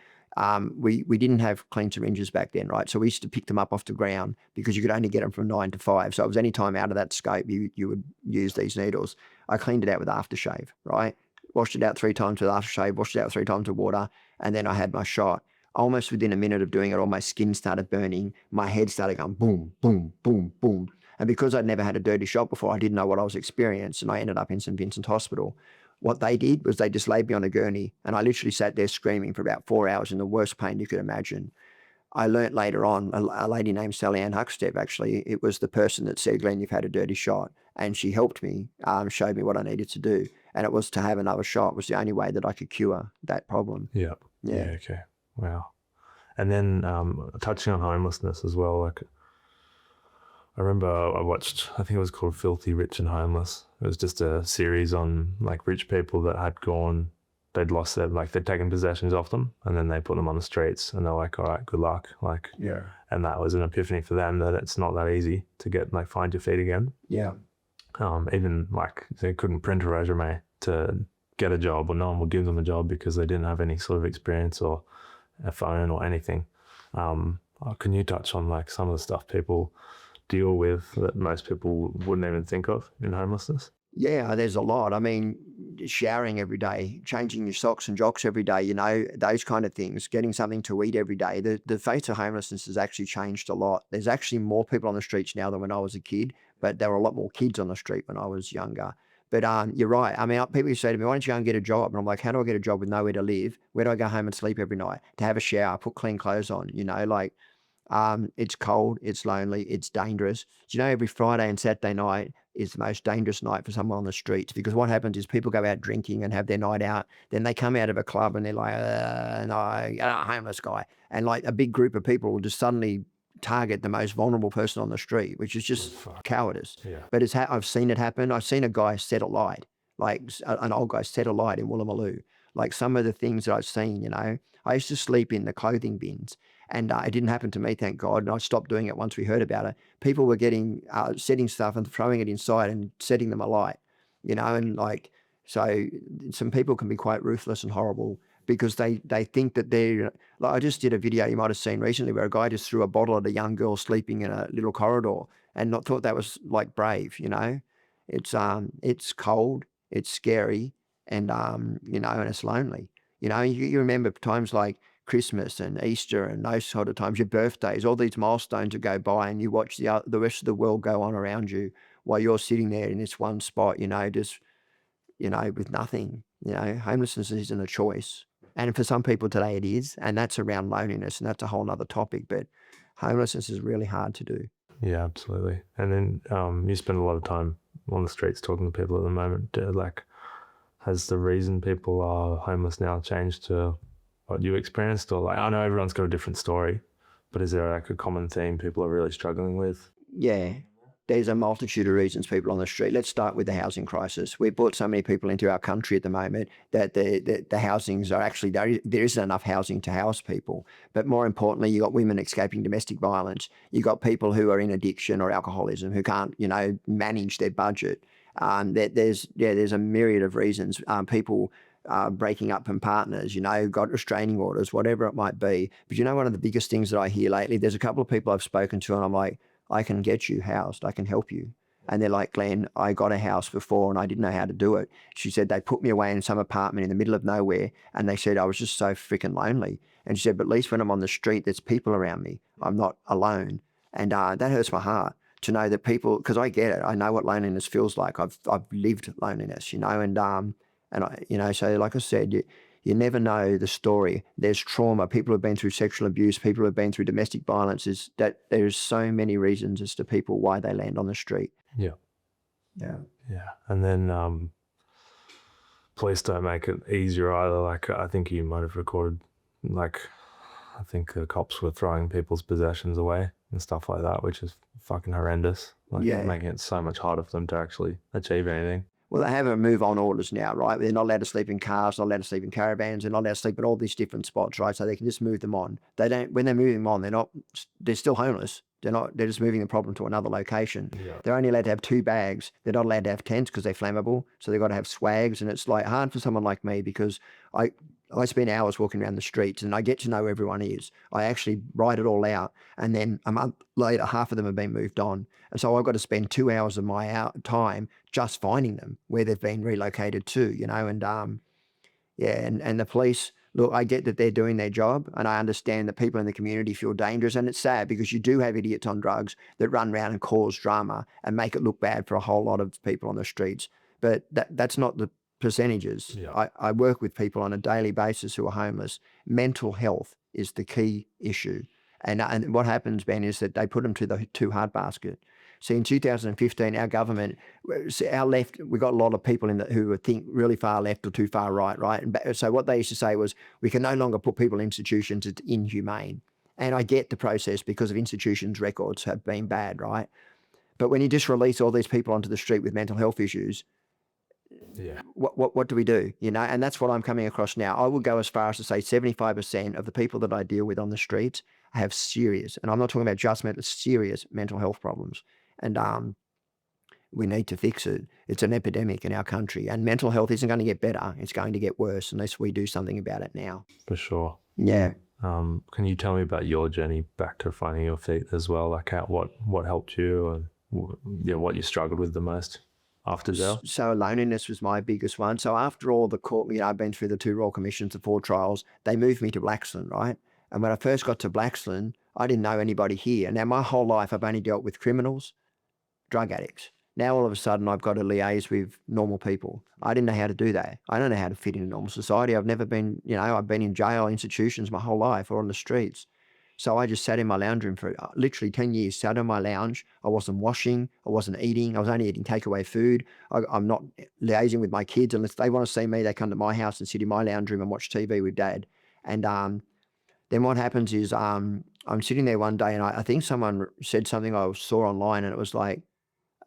we didn't have clean syringes back then, right? So we used to pick them up off the ground because you could only get them from 9 to 5. So it was any time out of that scope you would use these needles. I cleaned it out with aftershave, right? Washed it out 3 times with aftershave, washed it out 3 times with water, and then I had my shot. Almost within a minute of doing it, all my skin started burning. My head started going boom, boom, boom, boom. And because I'd never had a dirty shot before, I didn't know what I was experiencing, and I ended up in St. Vincent's Hospital. What they did was they just laid me on a gurney, and I literally sat there screaming for about 4 hours in the worst pain you could imagine. I learnt later on, a lady named Sally Ann Huckstep, actually, it was the person that said, Glenn, you've had a dirty shot. And she helped me, showed me what I needed to do. And it was to have another shot was the only way that I could cure that problem. Yeah. Yeah. Okay. Wow. And then touching on homelessness as well, like I remember I watched, I think it was called Filthy Rich and Homeless. It was just a series on like rich people that had gone, they'd lost their, like they'd taken possessions off them and then they put them on the streets and they're like, all right, good luck. Like, Yeah. And that was an epiphany for them that it's not that easy to get, like, find your feet again. Yeah. Even like they couldn't print a resume to get a job, or no one would give them a job because they didn't have any sort of experience or a phone or anything. Can you touch on like some of the stuff people deal with that most people wouldn't even think of in homelessness? Yeah, there's a lot. I mean, showering every day, changing your socks and jocks every day, you know, those kind of things, getting something to eat every day. The face of homelessness has actually changed a lot. There's actually more people on the streets now than when I was a kid, but there were a lot more kids on the street when I was younger. But you're right. I mean, people say to me, why don't you go and get a job? And I'm like, how do I get a job with nowhere to live? Where do I go home and sleep every night? To have a shower, put clean clothes on, you know, like it's cold, it's lonely, it's dangerous. Do you know every Friday and Saturday night is the most dangerous night for someone on the streets, because what happens is people go out drinking and have their night out. Then they come out of a club and they're like, no, homeless guy. And like a big group of people will just suddenly target the most vulnerable person on the street, which is just cowardice. Yeah. But I've seen it happen. I've seen a guy set alight, like an old guy set alight in Woolloomooloo. Like some of the things that I've seen, you know, I used to sleep in the clothing bins. And it didn't happen to me, thank God. And I stopped doing it once we heard about it. People were setting stuff and throwing it inside and setting them alight, you know, and like, so some people can be quite ruthless and horrible because they think that they're, like I just did a video you might have seen recently where a guy just threw a bottle at a young girl sleeping in a little corridor and thought that was like brave, you know. It's cold, it's scary, and, you know, and it's lonely. You know, you remember times like Christmas and Easter and those sort of times, your birthdays, all these milestones that go by, and you watch the rest of the world go on around you while you're sitting there in this one spot, you know, just, you know, with nothing. You know, homelessness isn't a choice. And for some people today it is, and that's around loneliness, and that's a whole nother topic, but homelessness is really hard to do. Yeah, absolutely. And then you spend a lot of time on the streets talking to people at the moment. Like, has the reason people are homeless now changed to what you experienced? Or like, I know everyone's got a different story, but is there like a common theme people are really struggling with? Yeah, there's a multitude of reasons people on the street. Let's start with the housing crisis. We've brought so many people into our country at the moment that the housings are actually, there isn't enough housing to house people. But more importantly, you got women escaping domestic violence. You got people who are in addiction or alcoholism who can't, you know, manage their budget. There's a myriad of reasons. People breaking up from partners, you know, got restraining orders, whatever it might be. But you know, one of the biggest things that I hear lately, there's a couple of people I've spoken to and I'm like, I can get you housed, I can help you. And they're like, Glenn, I got a house before and I didn't know how to do it. She said they put me away in some apartment in the middle of nowhere and they said I was just so freaking lonely. And she said, but at least when I'm on the street, there's people around me. I'm not alone. And that hurts my heart to know that people, because I get it, I know what loneliness feels like. I've lived loneliness, you know, and I, you know, so like I said, you never know the story. There's trauma. People have been through sexual abuse. People have been through domestic violence. There's so many reasons as to people why they land on the street. Yeah. Yeah. Yeah. And then police don't make it easier either. Like, I think you might have recorded, like, I think the cops were throwing people's possessions away and stuff like that, which is fucking horrendous. Like, Yeah. making it so much harder for them to actually achieve anything. Well, they have a move-on orders now, right? They're not allowed to sleep in cars, not allowed to sleep in caravans, they're not allowed to sleep at all these different spots, right? So they can just move them on. They don't, when they're moving them on, they're still homeless. They're just moving the problem to another location. Yeah. They're only allowed to have 2 bags. They're not allowed to have tents because they're flammable. So they've got to have swags. And it's like hard for someone like me because I spend hours walking around the streets and I get to know where everyone is. I actually write it all out. And then a month later, half of them have been moved on. And so I've got to spend 2 hours of my time just finding them where they've been relocated to, you know, and yeah, and the police, Look, I get that they're doing their job, and I understand that people in the community feel dangerous, and it's sad because you do have idiots on drugs that run around and cause drama and make it look bad for a whole lot of people on the streets. But that's not the percentages. Yeah. I work with people on a daily basis who are homeless. Mental health is the key issue. And what happens, Ben, is that they put them to the too hard basket. See, in 2015, our government, our left, we got a lot of people who think really far left or too far right? And so what they used to say was, we can no longer put people in institutions, it's inhumane. And I get the process because of institutions' records have been bad, right? But when you just release all these people onto the street with mental health issues, Yeah. what do we do? And that's what I'm coming across now. I would go as far as to say 75% of the people that I deal with on the streets have serious, and I'm not talking about just serious mental health problems. And we need to fix it. It's an epidemic in our country, and mental health isn't going to get better. It's going to get worse unless we do something about it now. For sure. Yeah. Can you tell me about your journey back to finding your feet as well? Like what helped you, and what you struggled with the most after jail? So loneliness was my biggest one. So after all the court, I've been through the 2 Royal Commissions, the 4 trials, they moved me to Blaxland, right? And when I first got to Blaxland, I didn't know anybody here. Now, my whole life, I've only dealt with criminals, drug addicts. Now, all of a sudden, I've got to liaise with normal people. I didn't know how to do that. I don't know how to fit in normal society. I've never been, I've been in jail institutions my whole life or on the streets. So I just sat in my lounge room for literally 10 years, sat on my lounge. I wasn't washing. I wasn't eating. I was only eating takeaway food. I'm not liaising with my kids. Unless they want to see me, they come to my house and sit in my lounge room and watch TV with Dad. And then what happens is I'm sitting there one day, and I think someone said something I saw online, and it was like,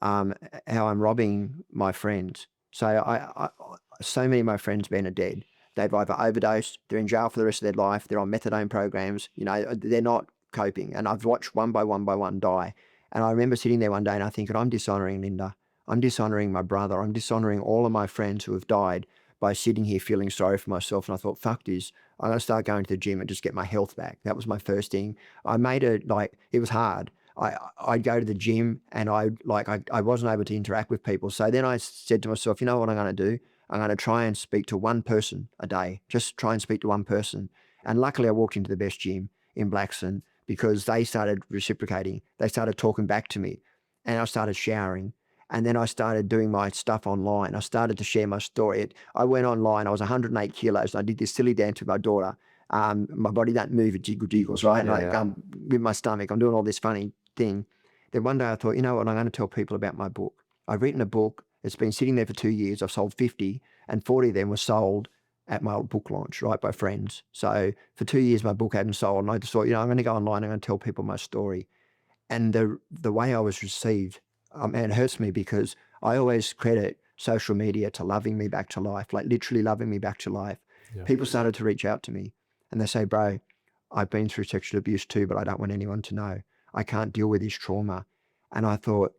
how I'm robbing my friends. So so many of my friends, Ben, are dead. They've either overdosed, they're in jail for the rest of their life, they're on methadone programs, they're not coping. And I've watched one by one die. And I remember sitting there one day and I thinking, I'm dishonoring Linda. I'm dishonoring my brother. I'm dishonoring all of my friends who have died by sitting here feeling sorry for myself. And I thought, fuck this. I'm going to start going to the gym and just get my health back. That was my first thing. I made it it was hard. I'd go to the gym and I wasn't able to interact with people. So then I said to myself, you know what I'm going to do? I'm going to try and speak to one person a day. Just try and speak to one person. And luckily I walked into the best gym in Blaxland because they started reciprocating. They started talking back to me, and I started showering. And then I started doing my stuff online. I started to share my story. I went online. I was 108 kilos. And I did this silly dance with my daughter. My body don't move, it jiggles, right? Yeah, With my stomach, I'm doing all this funny thing. Then one day I thought, you know what, I'm going to tell people about my book. I've written a book. It's been sitting there for 2 years. I've sold 50, and 40 of them were sold at my book launch, right, by friends. So for 2 years, my book hadn't sold. And I just thought, I'm going to go online. I'm going to tell people my story. And the way I was received, it hurts me because I always credit social media to loving me back to life, like literally loving me back to life. Yeah. People started to reach out to me and they say, bro, I've been through sexual abuse too, but I don't want anyone to know. I can't deal with this trauma. And I thought,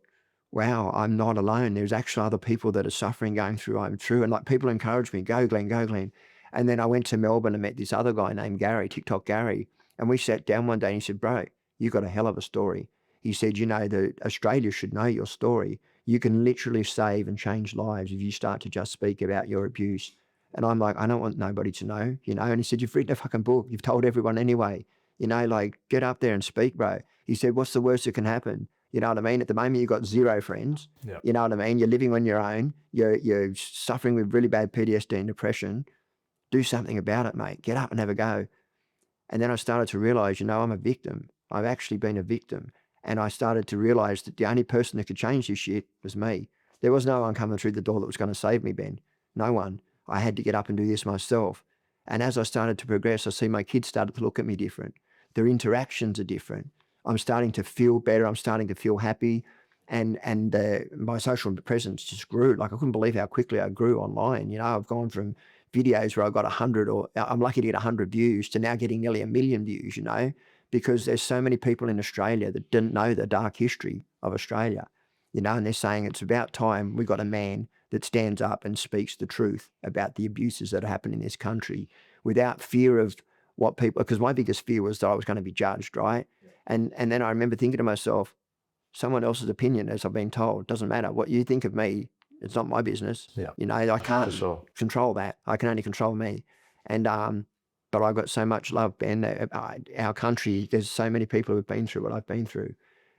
wow, I'm not alone. There's actually other people that are suffering, going through I'm through. And like people encouraged me, go Glen, go Glen. And then I went to Melbourne and met this other guy named Gary, TikTok Gary. And we sat down one day and he said, bro, you got a hell of a story. He said, that Australia should know your story. You can literally save and change lives if you start to just speak about your abuse. And I'm like, I don't want nobody to know, And he said, you've written a fucking book. You've told everyone anyway. Get up there and speak, bro. He said, what's the worst that can happen? You know what I mean? At the moment, you've got 0 friends. Yep. You know what I mean? You're living on your own. You're suffering with really bad PTSD and depression. Do something about it, mate. Get up and have a go. And then I started to realize, I'm a victim. I've actually been a victim. And I started to realize that the only person that could change this shit was me. There was no one coming through the door that was going to save me, Ben. No one. I had to get up and do this myself. And as I started to progress, I see my kids started to look at me different. Their interactions are different. I'm starting to feel better. I'm starting to feel happy. And my social presence just grew. Like I couldn't believe how quickly I grew online. I've gone from videos where I got 100, or I'm lucky to get 100 views, to now getting nearly 1 million views, because there's so many people in Australia that didn't know the dark history of Australia, and they're saying it's about time we got a man that stands up and speaks the truth about the abuses that happen in this country without fear of what people, because my biggest fear was that I was going to be judged, right? And then I remember thinking to myself, someone else's opinion, as I've been told, doesn't matter. What you think of me, it's not my business. Yeah. I can't For sure. control that. I can only control me. And but I got so much love, Ben. Our country, there's so many people who've been through what I've been through,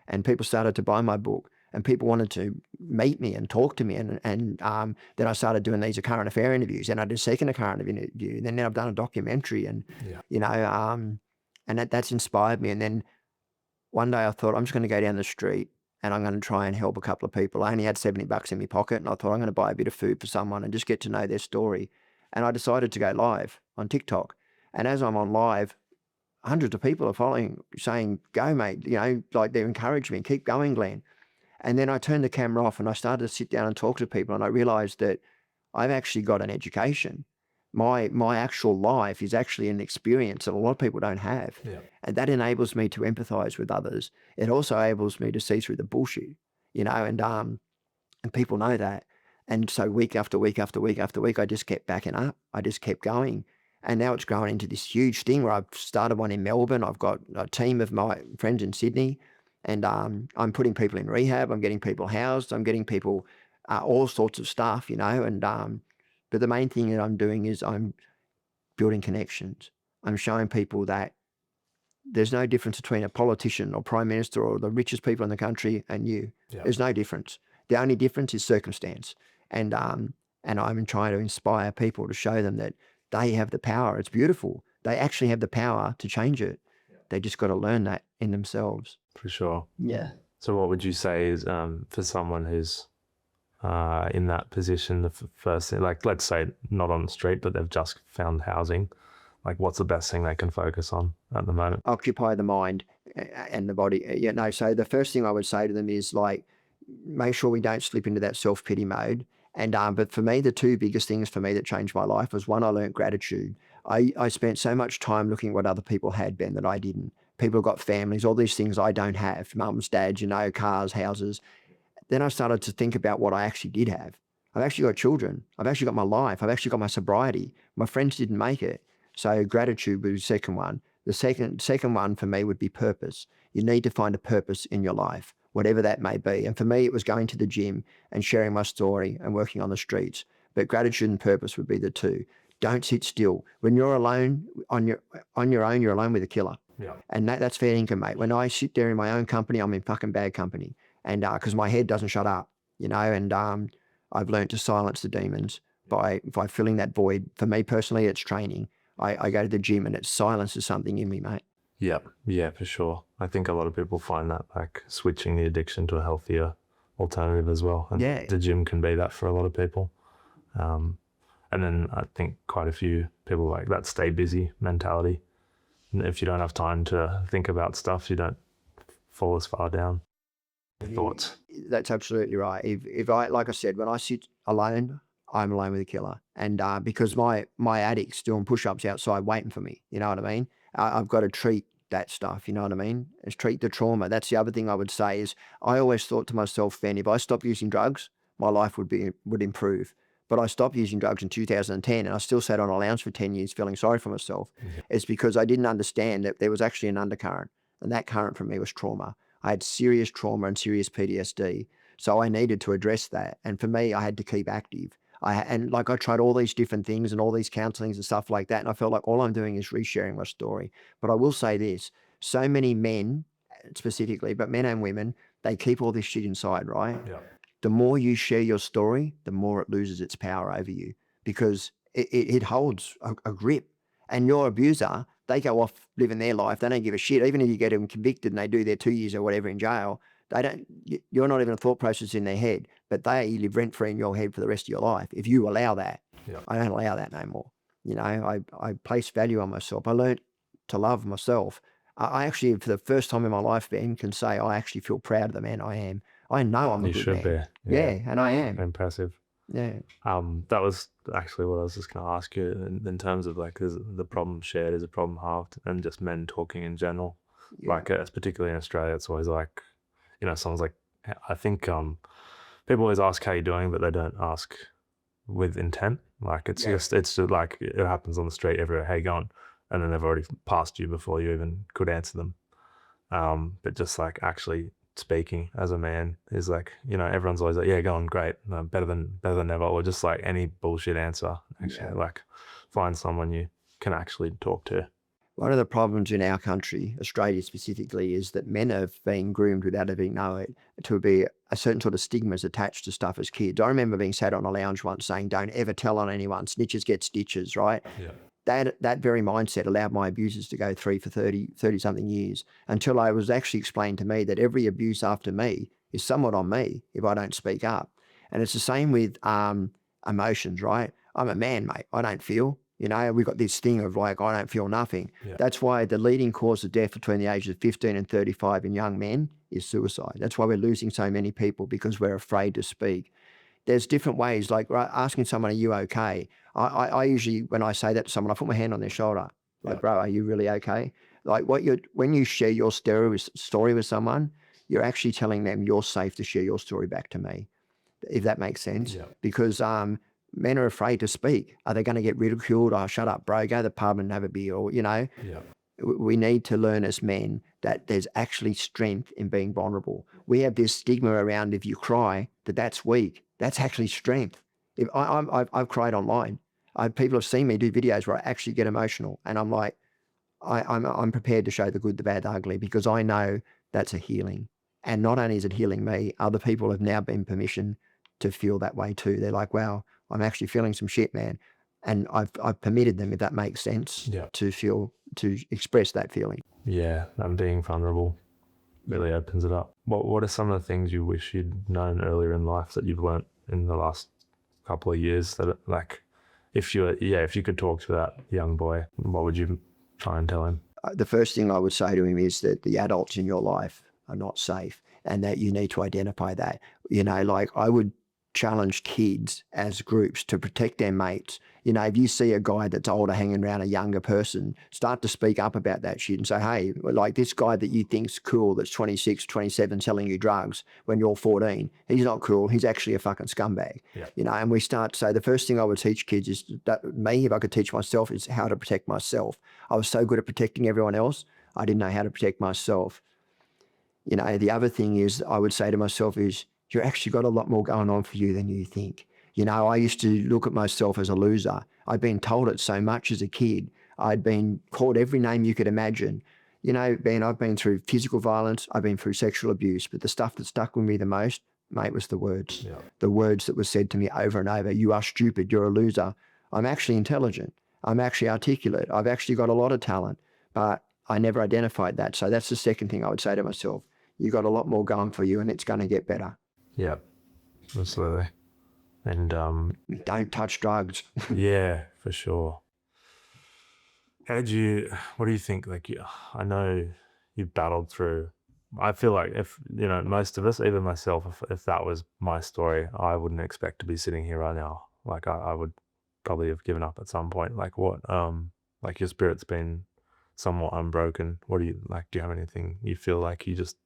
and people started to buy my book, and people wanted to meet me and talk to me, and then I started doing these current affair interviews, and I did a second current interview, and then I've done a documentary, and and that's inspired me. And then one day I thought, I'm just going to go down the street and I'm going to try and help a couple of people. I only had $70 in my pocket, and I thought I'm going to buy a bit of food for someone and just get to know their story. And I decided to go live on TikTok. And as I'm on live, hundreds of people are following, saying, go, mate, like they encourage me, keep going, Glen. And then I turned the camera off and I started to sit down and talk to people, and I realized that I've actually got an education. My actual life is actually an experience that a lot of people don't have. Yeah. And that enables me to empathize with others. It also enables me to see through the bullshit, and people know that. And so week after week after week after week, I just kept backing up. I just kept going. And now it's grown into this huge thing where I've started one in Melbourne. I've got a team of my friends in Sydney, and I'm putting people in rehab. I'm getting people housed. I'm getting people all sorts of stuff, but the main thing that I'm doing is I'm building connections. I'm showing people that there's no difference between a politician or prime minister or the richest people in the country and you. Yeah. There's no difference. The only difference is circumstance. And I'm trying to inspire people to show them that they have the power. It's beautiful. They actually have the power to change it. Yeah. They just got to learn that in themselves. For sure. Yeah. So what would you say is for someone who's in that position, the first thing, like let's say not on the street, but they've just found housing, like what's the best thing they can focus on at the moment? Occupy the mind and the body. So the first thing I would say to them is like, make sure we don't slip into that self-pity mode. And but for me, the two biggest things for me that changed my life was, one, I learned gratitude. I spent so much time looking at what other people had, Ben, that I didn't. People got families, all these things I don't have, mums, dads, cars, houses. Then I started to think about what I actually did have. I've actually got children. I've actually got my life. I've actually got my sobriety. My friends didn't make it. So gratitude was the second one. The second one for me would be purpose. You need to find a purpose in your life, whatever that may be. And for me, it was going to the gym and sharing my story and working on the streets. But gratitude and purpose would be the two. Don't sit still. When you're alone on your own, you're alone with a killer. Yeah. And that's fair income, mate. When I sit there in my own company, I'm in fucking bad company. And because my head doesn't shut up, and I've learned to silence the demons by filling that void. For me personally, it's training. I go to the gym and it silences something in me, mate. Yeah, for sure. I think a lot of people find that like switching the addiction to a healthier alternative as well. And the gym can be that for a lot of people. And then I think quite a few people like that stay busy mentality. And if you don't have time to think about stuff, you don't fall as far down. Thoughts? That's absolutely right. If I, like I said, when I sit alone, I'm alone with a killer. And because my addict's doing push-ups outside waiting for me, you know what I mean? I've got to treat that stuff, you know what I mean? It's treat the trauma. That's the other thing I would say is, I always thought to myself, Ben, if I stopped using drugs, my life would improve. But I stopped using drugs in 2010, and I still sat on a lounge for 10 years feeling sorry for myself. Yeah. It's because I didn't understand that there was actually an undercurrent, and that current for me was trauma. I had serious trauma and serious PTSD, so I needed to address that. And for me, I had to keep active. I tried all these different things and all these counselings and stuff like that, and I felt like all I'm doing is resharing my story. But I will say this, so many men specifically, but men and women, they keep all this shit inside, right? Yeah. The more you share your story, the more it loses its power over you, because it holds a grip. And your abuser, they go off living their life. They don't give a shit. Even if you get them convicted and they do their 2 years or whatever in jail, you're not even a thought process in their head, but they live rent free in your head for the rest of your life. If you allow that, I don't allow that no more. I place value on myself. I learned to love myself. I actually, for the first time in my life, Ben, can say I actually feel proud of the man I am. I know I'm a good man. You should be. Yeah, and I am. Impressive. Yeah. That was actually what I was just going to ask you in terms of like, is the problem shared, is a problem halved, and just men talking in general. Yeah. Like, particularly in Australia, it's always like, someone's like, I think people always ask how you're doing, but they don't ask with intent. Like it's just like it happens on the street everywhere. How you going? And then they've already passed you before you even could answer them. But just like actually speaking as a man is like, everyone's always like, yeah, going great, better than ever, or just like any bullshit answer. Actually, like find someone you can actually talk to. One of the problems in our country, Australia specifically, is that men have been groomed without even knowing it to be a certain sort of stigmas attached to stuff as kids. I remember being sat on a lounge once saying, don't ever tell on anyone, snitches get stitches, right? Yeah. That very mindset allowed my abusers to go 3 for 30 something years, until I was actually explained to me that every abuse after me is somewhat on me if I don't speak up. And it's the same with emotions, right? I'm a man, mate. I don't feel. You know, we've got this thing of like, I don't feel nothing. Yeah. That's why the leading cause of death between the ages of 15 and 35 in young men is suicide. That's why we're losing so many people, because we're afraid to speak. There's different ways, like asking someone, are you okay? I usually, when I say that to someone, I put my hand on their shoulder. Like, bro, are you really okay? Like when you share your story with someone, you're actually telling them you're safe to share your story back to me, if that makes sense. Yeah. Because men are afraid to speak. Are they going to get ridiculed? Oh, shut up, bro, go to the pub and have a beer, or, you know. Yeah. We need to learn as men that there's actually strength in being vulnerable. We have this stigma around, if you cry, that's weak. That's actually strength. If I've cried online. People have seen me do videos where I actually get emotional, and I'm like, I'm prepared to show the good, the bad, the ugly, because I know that's a healing. And not only is it healing me, other people have now been permission to feel that way too. They're like, wow, I'm actually feeling some shit, man. And I've permitted them, if that makes sense, to express that feeling. Yeah, and being vulnerable really opens it up. What are some of the things you wish you'd known earlier in life that you've learnt in the last couple of years, that like, if you could talk to that young boy, what would you try and tell him? The first thing I would say to him is that the adults in your life are not safe, and that you need to identify that. You know, like, I would challenge kids as groups to protect their mates. You know, if you see a guy that's older hanging around a younger person, start to speak up about that shit and say, hey, like, this guy that you think's cool, that's 26, 27, selling you drugs when you're 14, he's not cool. He's actually a fucking scumbag. Yeah. You know, and we start, so the first thing I would teach kids is that me, if I could teach myself, is how to protect myself. I was so good at protecting everyone else, I didn't know how to protect myself. You know, the other thing is I would say to myself is, you've actually got a lot more going on for you than you think. You know, I used to look at myself as a loser. I'd been told it so much as a kid. I'd been called every name you could imagine. You know, Ben, I've been through physical violence, I've been through sexual abuse, but the stuff that stuck with me the most, mate, was the words. Yeah. The words that were said to me over and over. You are stupid, you're a loser. I'm actually intelligent. I'm actually articulate. I've actually got a lot of talent, but I never identified that. So that's the second thing I would say to myself. You got a lot more going for you, and it's going to get better. Yeah, absolutely. And don't touch drugs. Yeah, for sure. What do you think? Like, I know you've battled through. I feel like, if, you know, most of us, even myself, if that was my story, I wouldn't expect to be sitting here right now. Like, I would probably have given up at some point. Like, what, like, your spirit's been somewhat unbroken. What do you, like, do you have anything you feel like you just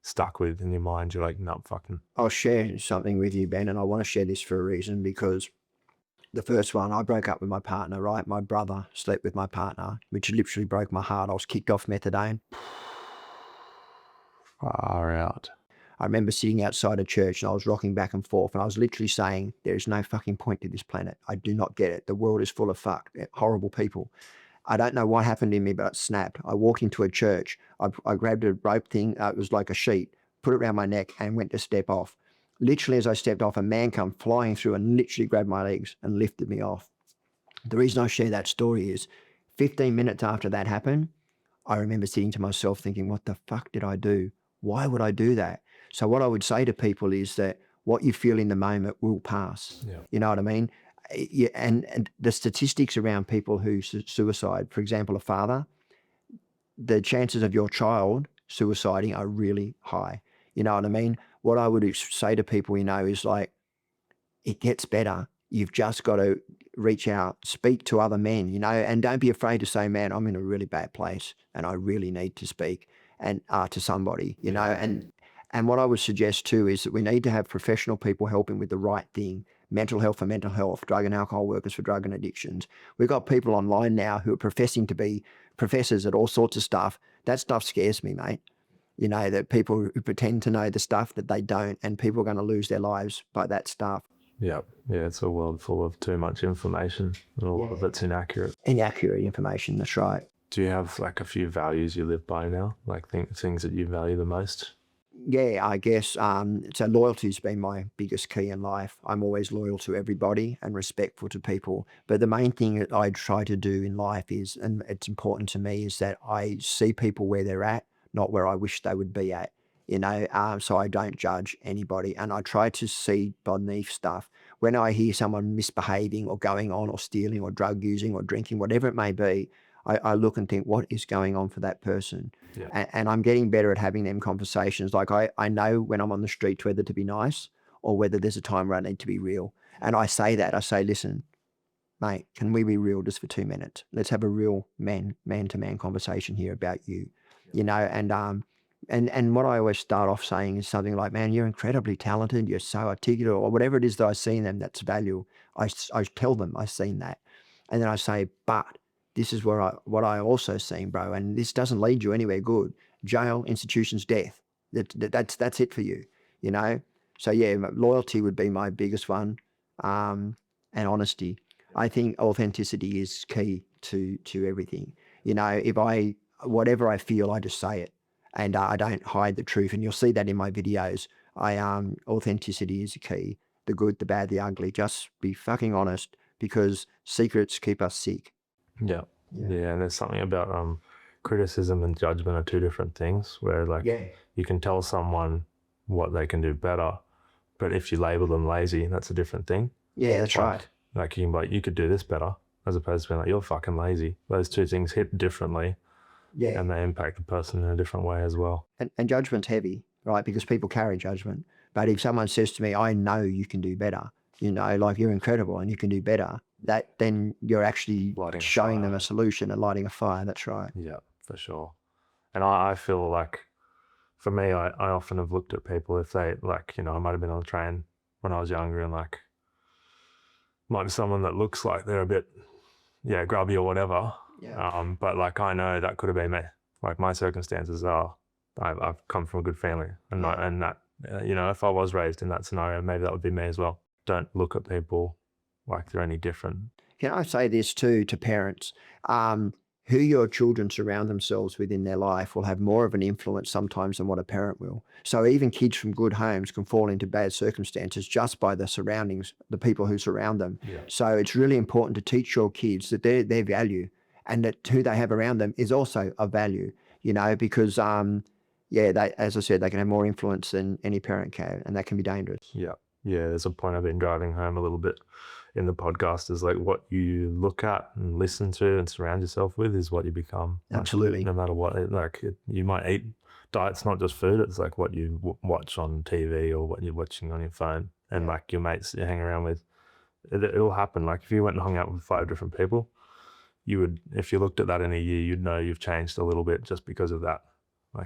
stuck with in your mind? You're like, no, fucking. I'll share something with you, Ben, and I want to share this for a reason, because the first one, I broke up with my partner, right? My brother slept with my partner, which literally broke my heart. I was kicked off methadone. Far out. I remember sitting outside a church and I was rocking back and forth, and I was literally saying, there is no fucking point to this planet. I do not get it. The world is full of horrible people. I don't know what happened in me, but it snapped. I walked into a church. I grabbed a rope thing. It was like a sheet, put it around my neck, and went to step off. Literally, as I stepped off, a man came flying through and literally grabbed my legs and lifted me off. The reason I share that story is 15 minutes after that happened, I remember sitting to myself thinking, what the fuck did I do? Why would I do that? So what I would say to people is that what you feel in the moment will pass. Yeah. You know what I mean? Yeah, and the statistics around people who suicide, for example, a father, the chances of your child suiciding are really high. You know what I mean? What I would say to people, you know, is like, it gets better. You've just got to reach out, speak to other men, you know, and don't be afraid to say, man, I'm in a really bad place and I really need to speak and to somebody, you know. And what I would suggest too is that we need to have professional people helping with the right thing. Mental health for mental health, drug and alcohol workers for drug and addictions. We've got people online now who are professing to be professors at all sorts of stuff. That stuff scares me, mate. You know, that people who pretend to know the stuff that they don't, and people are going to lose their lives by that stuff. Yeah. Yeah, it's a world full of too much information and a lot of it's inaccurate. Inaccurate information, that's right. Do you have like a few values you live by now? Like things that you value the most? Yeah, I guess so loyalty's been my biggest key in life. I'm always loyal to everybody and respectful to people. But the main thing that I try to do in life is, and it's important to me, is that I see people where they're at, not where I wish they would be at. So I don't judge anybody, and I try to see beneath stuff. When I hear someone misbehaving or going on or stealing or drug using or drinking, whatever it may be, I look and think, what is going on for that person? Yeah. And I'm getting better at having them conversations. Like I know when I'm on the street whether to be nice or whether there's a time where I need to be real. And I say that. I say, listen, mate, can we be real just for 2 minutes? Let's have a real man-to-man conversation here about you. And what I always start off saying is something like, man, you're incredibly talented, you're so articulate, or whatever it is that I see in them that's value. I tell them I've seen that. And then I say, but this is what I also seen, bro, and this doesn't lead you anywhere good. Jail, institutions, death. That's it for you, you know? So yeah, loyalty would be my biggest one, and honesty. I think authenticity is key to everything. Whatever I feel, I just say it, and I don't hide the truth. And you'll see that in my videos. Authenticity is the key. The good, the bad, the ugly. Just be fucking honest, because secrets keep us sick. Yeah. Yeah, and there's something about criticism and judgment are two different things where you can tell someone what they can do better, but if you label them lazy, that's a different thing. Yeah, that's right. Like you can be like, you could do this better, as opposed to being like, you're fucking lazy. Those two things hit differently. Yeah. And they impact the person in a different way as well. And judgment's heavy, right? Because people carry judgment. But if someone says to me, I know you can do better, like you're incredible and you can do better, then you're actually showing them a solution and lighting a fire. That's right. Yeah, for sure. And I feel like, for me, I often have looked at people if they, I might have been on the train when I was younger and might be someone that looks like they're a bit, grubby or whatever. Yeah. But I know that could have been me. Like my circumstances are, I've come from a good family and that, if I was raised in that scenario, maybe that would be me as well. Don't look at people like they're any different. Can I say this too to parents? Who your children surround themselves with in their life will have more of an influence sometimes than what a parent will. So even kids from good homes can fall into bad circumstances just by the surroundings, the people who surround them. Yeah. So it's really important to teach your kids that their value and that who they have around them is also of value, because as I said, they can have more influence than any parent can, and that can be dangerous. Yeah. Yeah, there's a point I've been driving home a little bit in the podcast is what you look at and listen to and surround yourself with is what you become. Absolutely. No matter what, you might eat. Diet's not just food, it's what you watch on TV or what you're watching on your phone. And your mates you hang around with, it'll happen. If you went and hung out with 5 different people, you would, if you looked at that in a year, you'd know you've changed a little bit just because of that.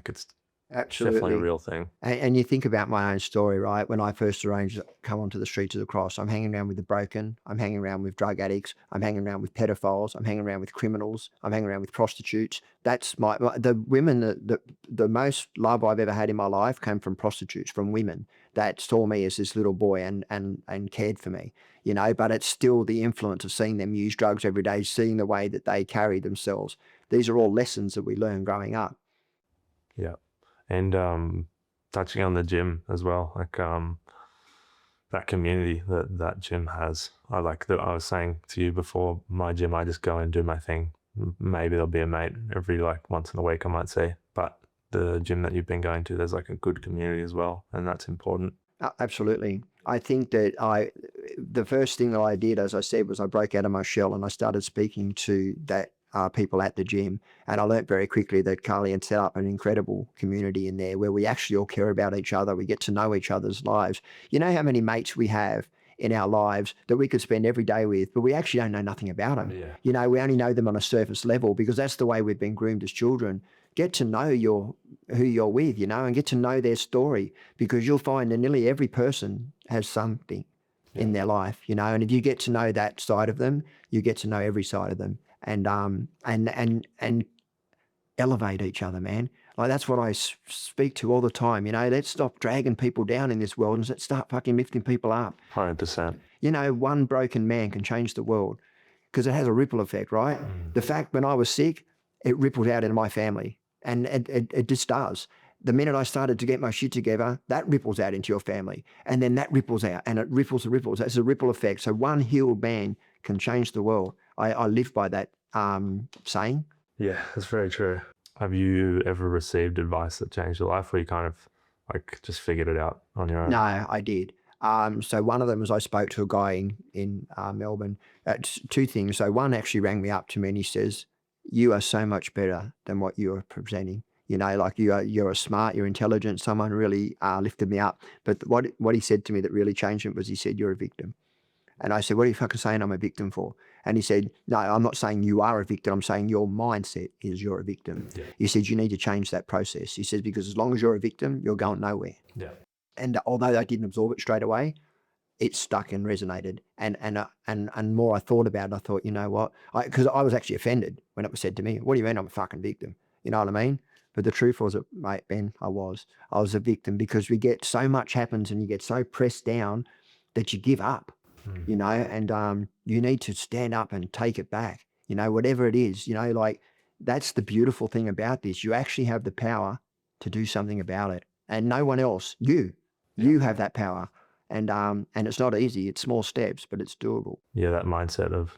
It's absolutely definitely a real thing. And you think about my own story, right? When I first arranged to come onto the streets of the Cross, I'm hanging around with the broken, I'm hanging around with drug addicts, I'm hanging around with pedophiles, I'm hanging around with criminals, I'm hanging around with prostitutes. That's the women, the most love I've ever had in my life came from prostitutes, from women that saw me as this little boy and cared for me, but it's still the influence of seeing them use drugs every day, seeing the way that they carry themselves. These are all lessons that we learn growing up. Yeah. And touching on the gym as well, that community that gym has. I was saying to you before, my gym, I just go and do my thing. Maybe there'll be a mate every once in a week, I might say. But the gym that you've been going to, there's a good community as well, and that's important. Absolutely. I think that the first thing that I did, as I said, was I broke out of my shell and I started speaking to people at the gym. And I learned very quickly that Carly had set up an incredible community in there where we actually all care about each other. We get to know each other's lives. You know how many mates we have in our lives that we could spend every day with, but we actually don't know nothing about them. Yeah. We only know them on a surface level because that's the way we've been groomed as children. Get to know who you're with, and get to know their story, because you'll find that nearly every person has something in their life, and if you get to know that side of them, you get to know every side of them. And elevate each other, man. Like, that's what I speak to all the time. Let's stop dragging people down in this world and let's start fucking lifting people up. 100%. One broken man can change the world because it has a ripple effect, right? The fact when I was sick, it rippled out into my family, and it just does. The minute I started to get my shit together, that ripples out into your family, and then that ripples out, and it ripples and ripples. That's a ripple effect. So one healed man can change the world. I live by that saying. Yeah, that's very true. Have you ever received advice that changed your life, or you kind of like just figured it out on your own? No, I did. So one of them was I spoke to a guy in Melbourne. Two things. So one actually rang me up to me and he says, "You are so much better than what you are presenting. Like you're smart, you're intelligent." Someone really lifted me up. But what he said to me that really changed it was he said, "You're a victim." And I said, "What are you fucking saying I'm a victim for?" And he said, "No, I'm not saying you are a victim. I'm saying your mindset is you're a victim." Yeah. He said, "You need to change that process." He says, "Because as long as you're a victim, you're going nowhere." Yeah. And although I didn't absorb it straight away, it stuck and resonated. And more I thought about it, I thought, you know what? Because I was actually offended when it was said to me. "What do you mean I'm a fucking victim?" You know what I mean? But the truth was, mate, Ben, I was a victim because we get so much happens and you get so pressed down that you give up. And you need to stand up and take it back, whatever it is, like that's the beautiful thing about this. You actually have the power to do something about it, and no one else. You have that power, and it's not easy. It's small steps, but it's doable. Yeah, that mindset of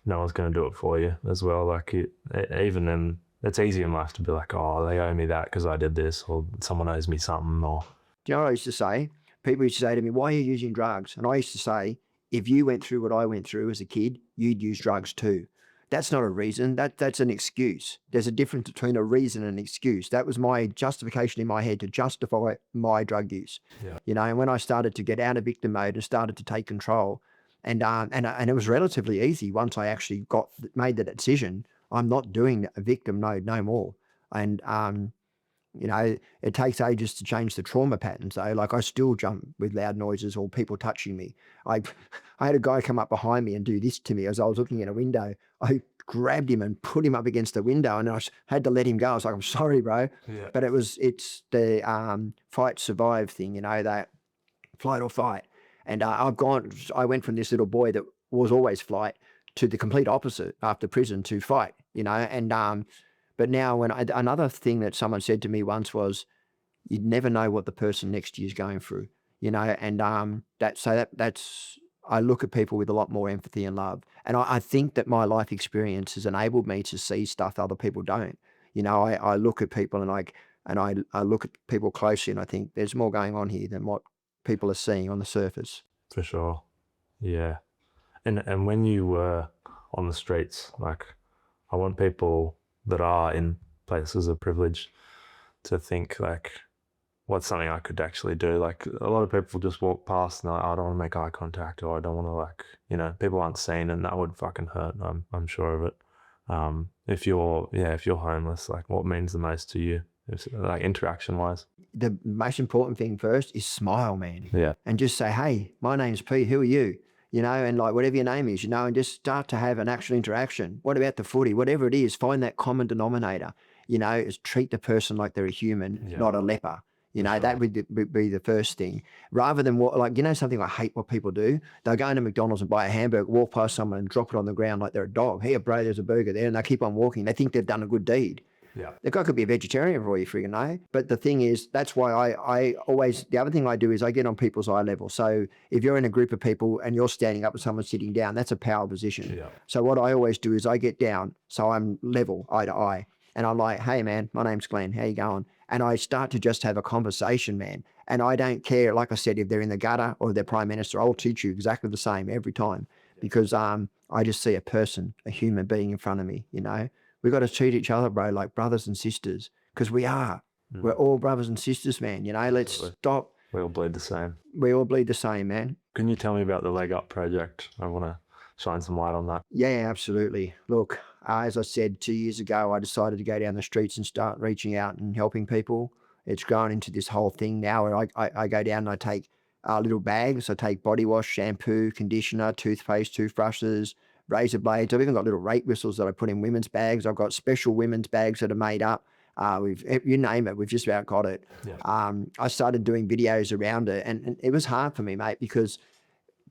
no one's going to do it for you as well. Like even then, it's easy in life to be like, oh, they owe me that because I did this, or someone owes me something. Or do you know what I used to say? People used to say to me, "Why are you using drugs?" And I used to say, if you went through what I went through as a kid, you'd use drugs too. That's not a reason. That's an excuse. There's a difference between a reason and an excuse. That was my justification in my head to justify my drug use. Yeah. And when I started to get out of victim mode and started to take control, and it was relatively easy once I actually made the decision. I'm not doing a victim mode no more. And it takes ages to change the trauma patterns though. Like I still jump with loud noises or people touching me. I had a guy come up behind me and do this to me as I was looking in a window. I grabbed him and put him up against the window and I had to let him go. I was like, "I'm sorry, bro." Yeah. But it's the fight, survive thing, that flight or fight. And I went from this little boy that was always flight to the complete opposite after prison to fight, but now another thing that someone said to me once was, you'd never know what the person next to you is going through, and that's, I look at people with a lot more empathy and love. And I think that my life experience has enabled me to see stuff other people don't. I look at people and I look at people closely and I think there's more going on here than what people are seeing on the surface. For sure. Yeah. And when you were on the streets, like I want people that are in places of privilege to think like, what's something I could actually do? Like a lot of people just walk past and they're like, I don't want to make eye contact, or I don't want to people aren't seen, and that would fucking hurt. I'm sure of it. If you're homeless, like what means the most to you, like interaction wise? The most important thing first is smile, man. Yeah. And just say, "Hey, my name's Pete. Who are you?" And like whatever your name is, and just start to have an actual interaction. What about the footy? Whatever it is, find that common denominator. Is treat the person like they're a human, not a leper. That would be the first thing. Rather than something I hate what people do. They'll go into McDonald's and buy a hamburger, walk past someone and drop it on the ground like they're a dog. "Hey, bro, there's a burger there," and they keep on walking. They think they've done a good deed. Yeah. The guy could be a vegetarian for all you freaking know. But the thing is, that's why I always, the other thing I do is I get on people's eye level. So if you're in a group of people and you're standing up and someone's sitting down, that's a power position. Yeah. So what I always do is I get down, so I'm level, eye to eye. And I'm like, "Hey man, my name's Glen, how you going?" And I start to just have a conversation, man. And I don't care, like I said, if they're in the gutter or they're prime minister, I'll teach you exactly the same every time. Because I just see a person, a human being in front of me, We've got to treat each other, bro, like brothers and sisters, because we are. We're all brothers and sisters, man. Let's stop. We all bleed the same. We all bleed the same, man. Can you tell me about the LEGUP project? I want to shine some light on that. Yeah, absolutely. Look, as I said 2 years ago, I decided to go down the streets and start reaching out and helping people. It's grown into this whole thing now where I go down and I take little bags. I take body wash, shampoo, conditioner, toothpaste, toothbrushes, razor blades. I've even got little rape whistles that I put in women's bags. I've got special women's bags that are made up you name it, we've just about got it. Yeah. I started doing videos around it, and it was hard for me, mate, because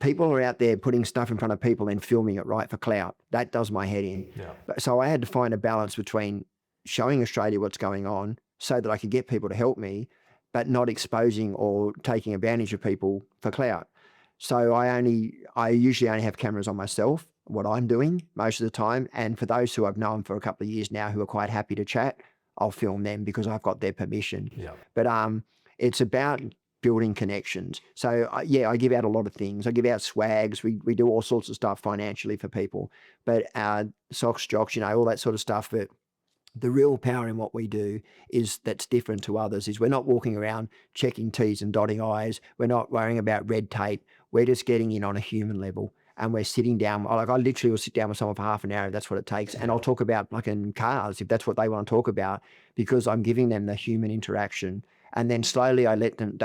people are out there putting stuff in front of people and filming it, right, for clout. That does my head in. Yeah. So I had to find a balance between showing Australia what's going on so that I could get people to help me, but not exposing or taking advantage of people for clout. So I usually only have cameras on myself, what I'm doing most of the time. And for those who I've known for a couple of years now who are quite happy to chat, I'll film them because I've got their permission. Yeah. But it's about building connections. So yeah, I give out a lot of things. I give out swags. We do all sorts of stuff financially for people, but socks, jocks, all that sort of stuff. But the real power in what we do is that's different to others is we're not walking around checking T's and dotting I's. We're not worrying about red tape. We're just getting in on a human level, and we're sitting down. Like I literally will sit down with someone for half an hour if that's what it takes. And I'll talk about like in cars if that's what they want to talk about, because I'm giving them the human interaction. And then slowly I let them,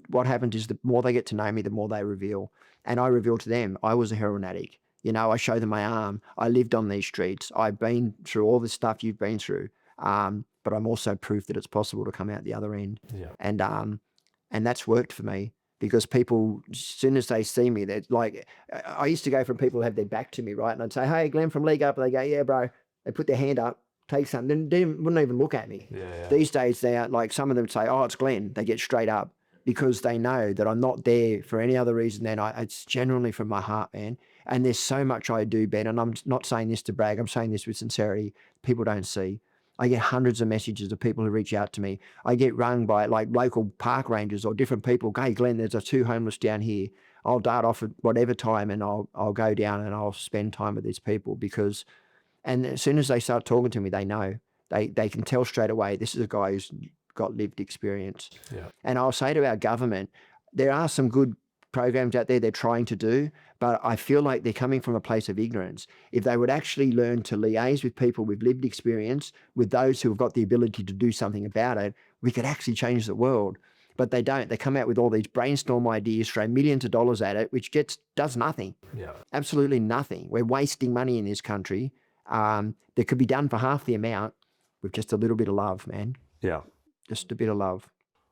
what happens is the more they get to know me, the more they reveal. And I reveal to them, I was a heroin addict. I show them my arm. I lived on these streets. I've been through all the stuff you've been through. But I'm also proof that it's possible to come out the other end. Yeah. And that's worked for me because people, as soon as they see me, they're like, I used to go from people who have their back to me, right? And I'd say, hey, Glen from LEGUP. And they go, yeah, bro. They put their hand up, take something. They wouldn't even look at me. Yeah. These days, they're like, some of them say, oh, it's Glen. They get straight up because they know that I'm not there for any other reason than it's genuinely from my heart, man. And there's so much I do, Ben, and I'm not saying this to brag. I'm saying this with sincerity. People don't see. I get hundreds of messages of people who reach out to me. I get rung by like local park rangers or different people. Hey, Glen, there's 2 homeless down here. I'll dart off at whatever time and I'll go down and I'll spend time with these people and as soon as they start talking to me, they know. They can tell straight away, this is a guy who's got lived experience. Yeah. And I'll say to our government, there are some good programs out there they're trying to do, but I feel like they're coming from a place of ignorance. If they would actually learn to liaise with people with lived experience, with those who have got the ability to do something about it, we could actually change the world. But they don't. They come out with all these brainstorm ideas, throw millions of dollars at it, which does nothing. Yeah. Absolutely nothing. We're wasting money in this country that could be done for half the amount with just a little bit of love, man. Yeah. Just a bit of love.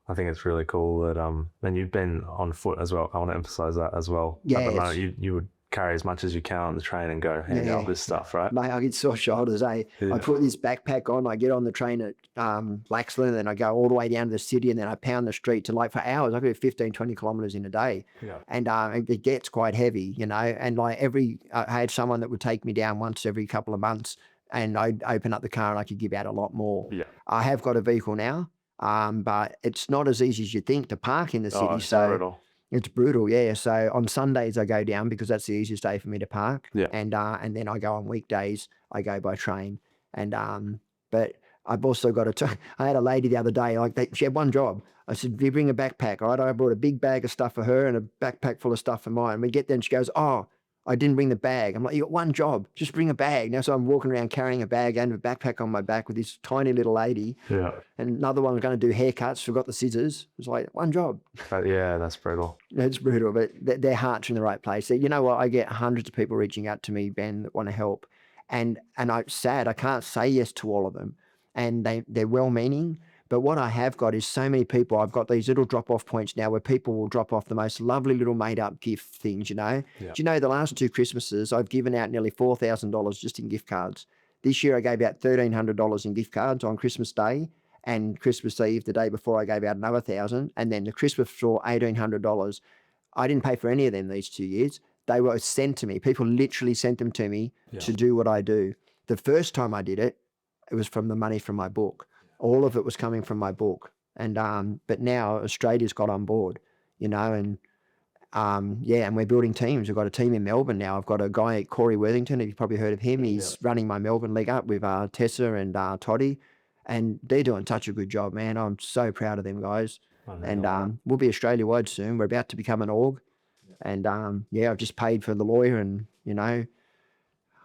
I think it's really cool that and you've been on foot as well. I want to emphasize that as well. Yeah, at the moment, you would carry as much as you can on the train and go hand out this stuff, right? Mate, I get sore shoulders, eh? Yeah. I put this backpack on, I get on the train at Blaxland, and I go all the way down to the city, and then I pound the street to like for hours. I could do 15, 20 kilometers in a day. Yeah. And it gets quite heavy, and like I had someone that would take me down once every couple of months, and I'd open up the car and I could give out a lot more. Yeah. I have got a vehicle now. But it's not as easy as you think to park in the city. Brutal. It's brutal, yeah. So on Sundays I go down because that's the easiest day for me to park. Yeah. And then I go on weekdays. I go by train. And but I've also got I had a lady the other day. She had one job. I said, "Do you bring a backpack?" All right. I brought a big bag of stuff for her and a backpack full of stuff for mine. We get there and she goes, "Oh, I didn't bring the bag." I'm like, "You got one job. Just bring a bag." Now, so I'm walking around carrying a bag and a backpack on my back with this tiny little lady. Yeah. And another one was going to do haircuts, forgot the scissors. It was like, one job. Yeah, that's brutal. It's brutal, but their heart's in the right place. You know what? I get hundreds of people reaching out to me, Ben, that want to help. And I'm sad. I can't say yes to all of them. And they're well-meaning. But what I have got is so many people. I've got these little drop-off points now where people will drop off the most lovely little made-up gift things, Yeah. Do you know the last 2 Christmases, I've given out nearly $4,000 just in gift cards. This year I gave out $1,300 in gift cards on Christmas Day, and Christmas Eve, the day before, I gave out another 1,000, and then the Christmas before, $1,800. I didn't pay for any of them these 2 years. They were sent to me. People literally sent them to me to do what I do. The first time I did it, it was from the money from my book. All of it was coming from my book. And but now Australia's got on board, and and we're building teams. We've got a team in Melbourne now. I've got a guy, Corey Worthington, if you've probably heard of him. He's running my Melbourne LEGUP with Tessa and Toddy, and they're doing such a good job, man. I'm so proud of them guys. And we'll be Australia-wide soon. We're about to become an org. And I've just paid for the lawyer, and I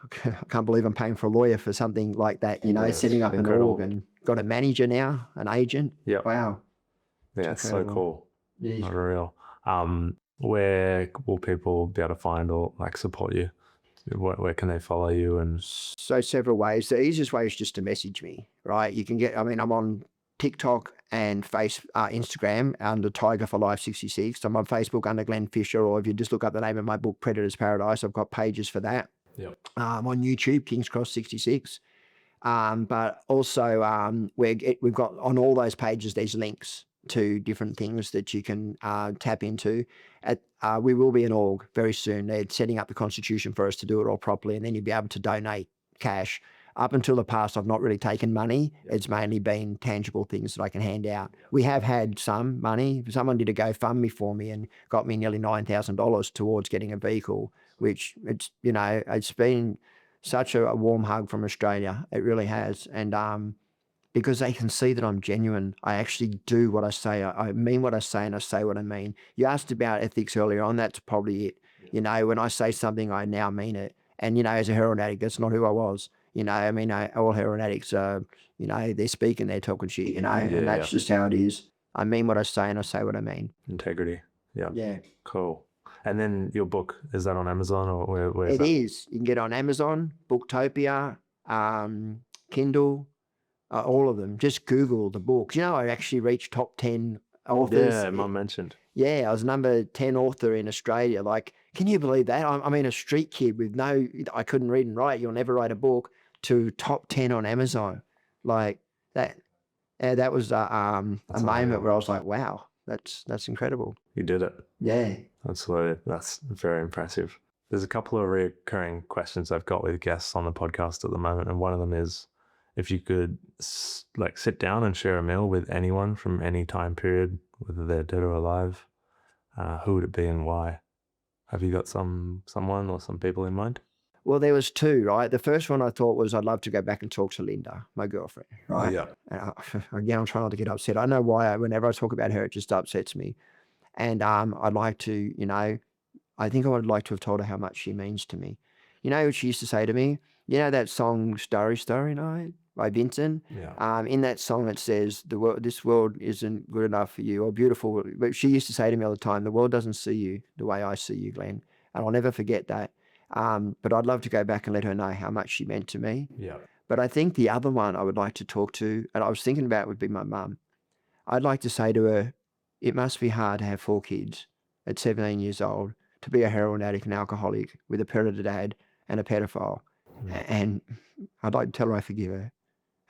can't believe I'm paying for a lawyer for something like that, setting up an org, and got a manager now, an agent. Yeah. Wow. Yeah, it's so cool. Yeah. Unreal. Where will people be able to find or support you? Where can they follow you? And So several ways. The easiest way is just to message me, right? You can get, I mean, I'm on TikTok and Instagram under Tiger for Life 66. I'm on Facebook under Glen Fisher, or if you just look up the name of my book, Predator's Paradise, I've got pages for that. Yep. I'm on YouTube, King's Cross 66. But also we've got on all those pages, there's links to different things that you can tap into. We will be an org very soon. They're setting up the constitution for us to do it all properly, and then you'll be able to donate cash. Up until the past, I've not really taken money. Yep. It's mainly been tangible things that I can hand out. Yep. We have had some money. Someone did a GoFundMe for me and got me nearly $9,000 towards getting a vehicle, which it's been such a warm hug from Australia. It really has. And because they can see that I'm genuine. I actually do what I say. I mean what I say, and I say what I mean. You asked about ethics earlier on. That's probably it. Yeah. When I say something, I now mean it. And, as a heroin addict, that's not who I was. I mean, all heroin addicts, they're speaking, they're talking shit, and that's just how it is. I mean what I say, and I say what I mean. Integrity. Yeah. Yeah. Cool. And then your book, is that on Amazon, or where is it? It is. You can get it on Amazon, Booktopia, Kindle, all of them. Just Google the book. I actually reached top 10 authors. Yeah, Mum mentioned. Yeah, I was number 10 author in Australia. Like, can you believe that? I mean, a street kid with I couldn't read and write. You'll never write a book, to top 10 on Amazon. Like that. That was a moment where I was like, wow, that's incredible. You did it. Yeah. Absolutely. That's very impressive. There's a couple of recurring questions I've got with guests on the podcast at the moment. And one of them is, if you could sit down and share a meal with anyone from any time period, whether they're dead or alive, who would it be and why? Have you got someone or some people in mind? Well, there was two, right? The first one I thought was I'd love to go back and talk to Linda, my girlfriend, right? Yeah. Again, I'm trying not to get upset. I know why. Whenever I talk about her, it just upsets me. And I'd like to, I think I would like to have told her how much she means to me. What she used to say to me? That song Starry Starry Night by Vincent? Yeah. In that song it says, this world isn't good enough for you, or beautiful. But she used to say to me all the time, the world doesn't see you the way I see you, Glen. And I'll never forget that. But I'd love to go back and let her know how much she meant to me. Yeah. But I think the other one I would like to talk to, and I was thinking about, would be my mum. I'd like to say to her, it must be hard to have 4 kids at 17 years old, to be a heroin addict and alcoholic with a predator dad and a pedophile. Mm. And I'd like to tell her I forgive her.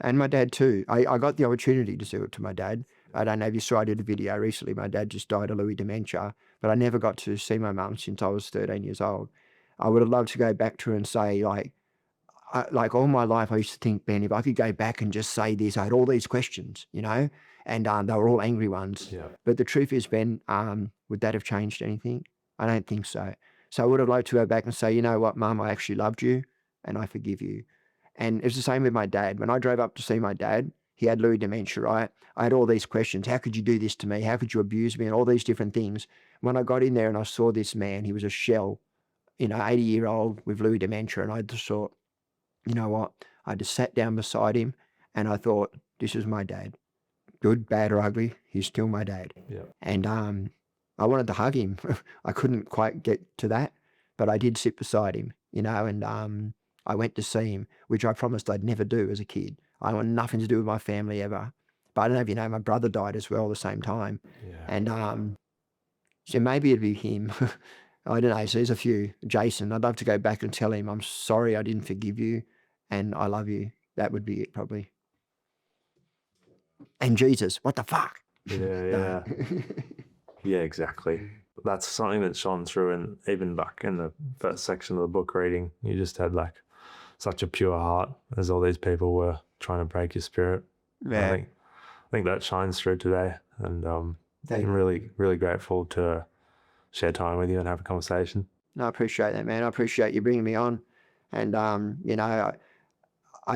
And my dad too. I got the opportunity to do it to my dad. I don't know if you saw, I did a video recently. My dad just died of Lewy dementia, but I never got to see my mum since I was 13 years old. I would have loved to go back to her and say, like all my life, I used to think, Ben, if I could go back and just say this, I had all these questions, and they were all angry ones. Yeah. But the truth is, Ben, would that have changed anything? I don't think so. So I would have liked to go back and say, you know what, Mum, I actually loved you and I forgive you. And it's the same with my dad. When I drove up to see my dad, he had Lewy dementia, right? I had all these questions. How could you do this to me? How could you abuse me? And all these different things. When I got in there and I saw this man, he was a shell, 80-year-old with Lewy dementia. And I just thought, you know what? I just sat down beside him and I thought, this is my dad. Good, bad, or ugly, he's still my dad. Yeah. And I wanted to hug him. I couldn't quite get to that, but I did sit beside him, and I went to see him, which I promised I'd never do as a kid. I want nothing to do with my family ever. But I don't know if you know, my brother died as well at the same time. Yeah. And so maybe it'd be him. I don't know. So there's a few. Jason, I'd love to go back and tell him, I'm sorry I didn't forgive you and I love you. That would be it probably. And Jesus, what the fuck? Yeah. Yeah, exactly. That's something that shone through, and even back in the first section of the book reading, you just had such a pure heart as all these people were trying to break your spirit. Yeah. I think that shines through today, and I'm really, really grateful to share time with you and have a conversation. No, I appreciate that, man. I appreciate you bringing me on. And, I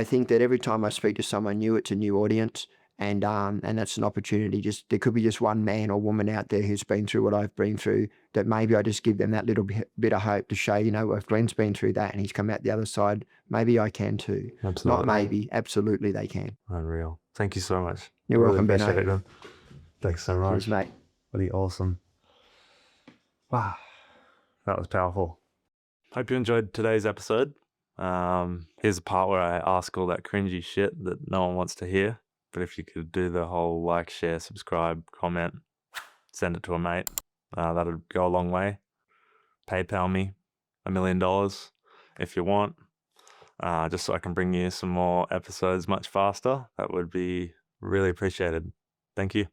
think that every time I speak to someone new, it's a new audience. And that's an opportunity. There could be just one man or woman out there who's been through what I've been through, that maybe I just give them that little bit of hope to show, if Glen's been through that and he's come out the other side, maybe I can too. Absolutely. Not maybe, absolutely they can. Unreal. Thank you so much. You're welcome, Ben. Thanks so much. Cheers, mate. Really awesome. Wow. That was powerful. Hope you enjoyed today's episode. Here's a part where I ask all that cringy shit that no one wants to hear. But if you could do the whole like, share, subscribe, comment, send it to a mate, that'd go a long way. PayPal me $1 million if you want, just so I can bring you some more episodes much faster. That would be really appreciated. Thank you.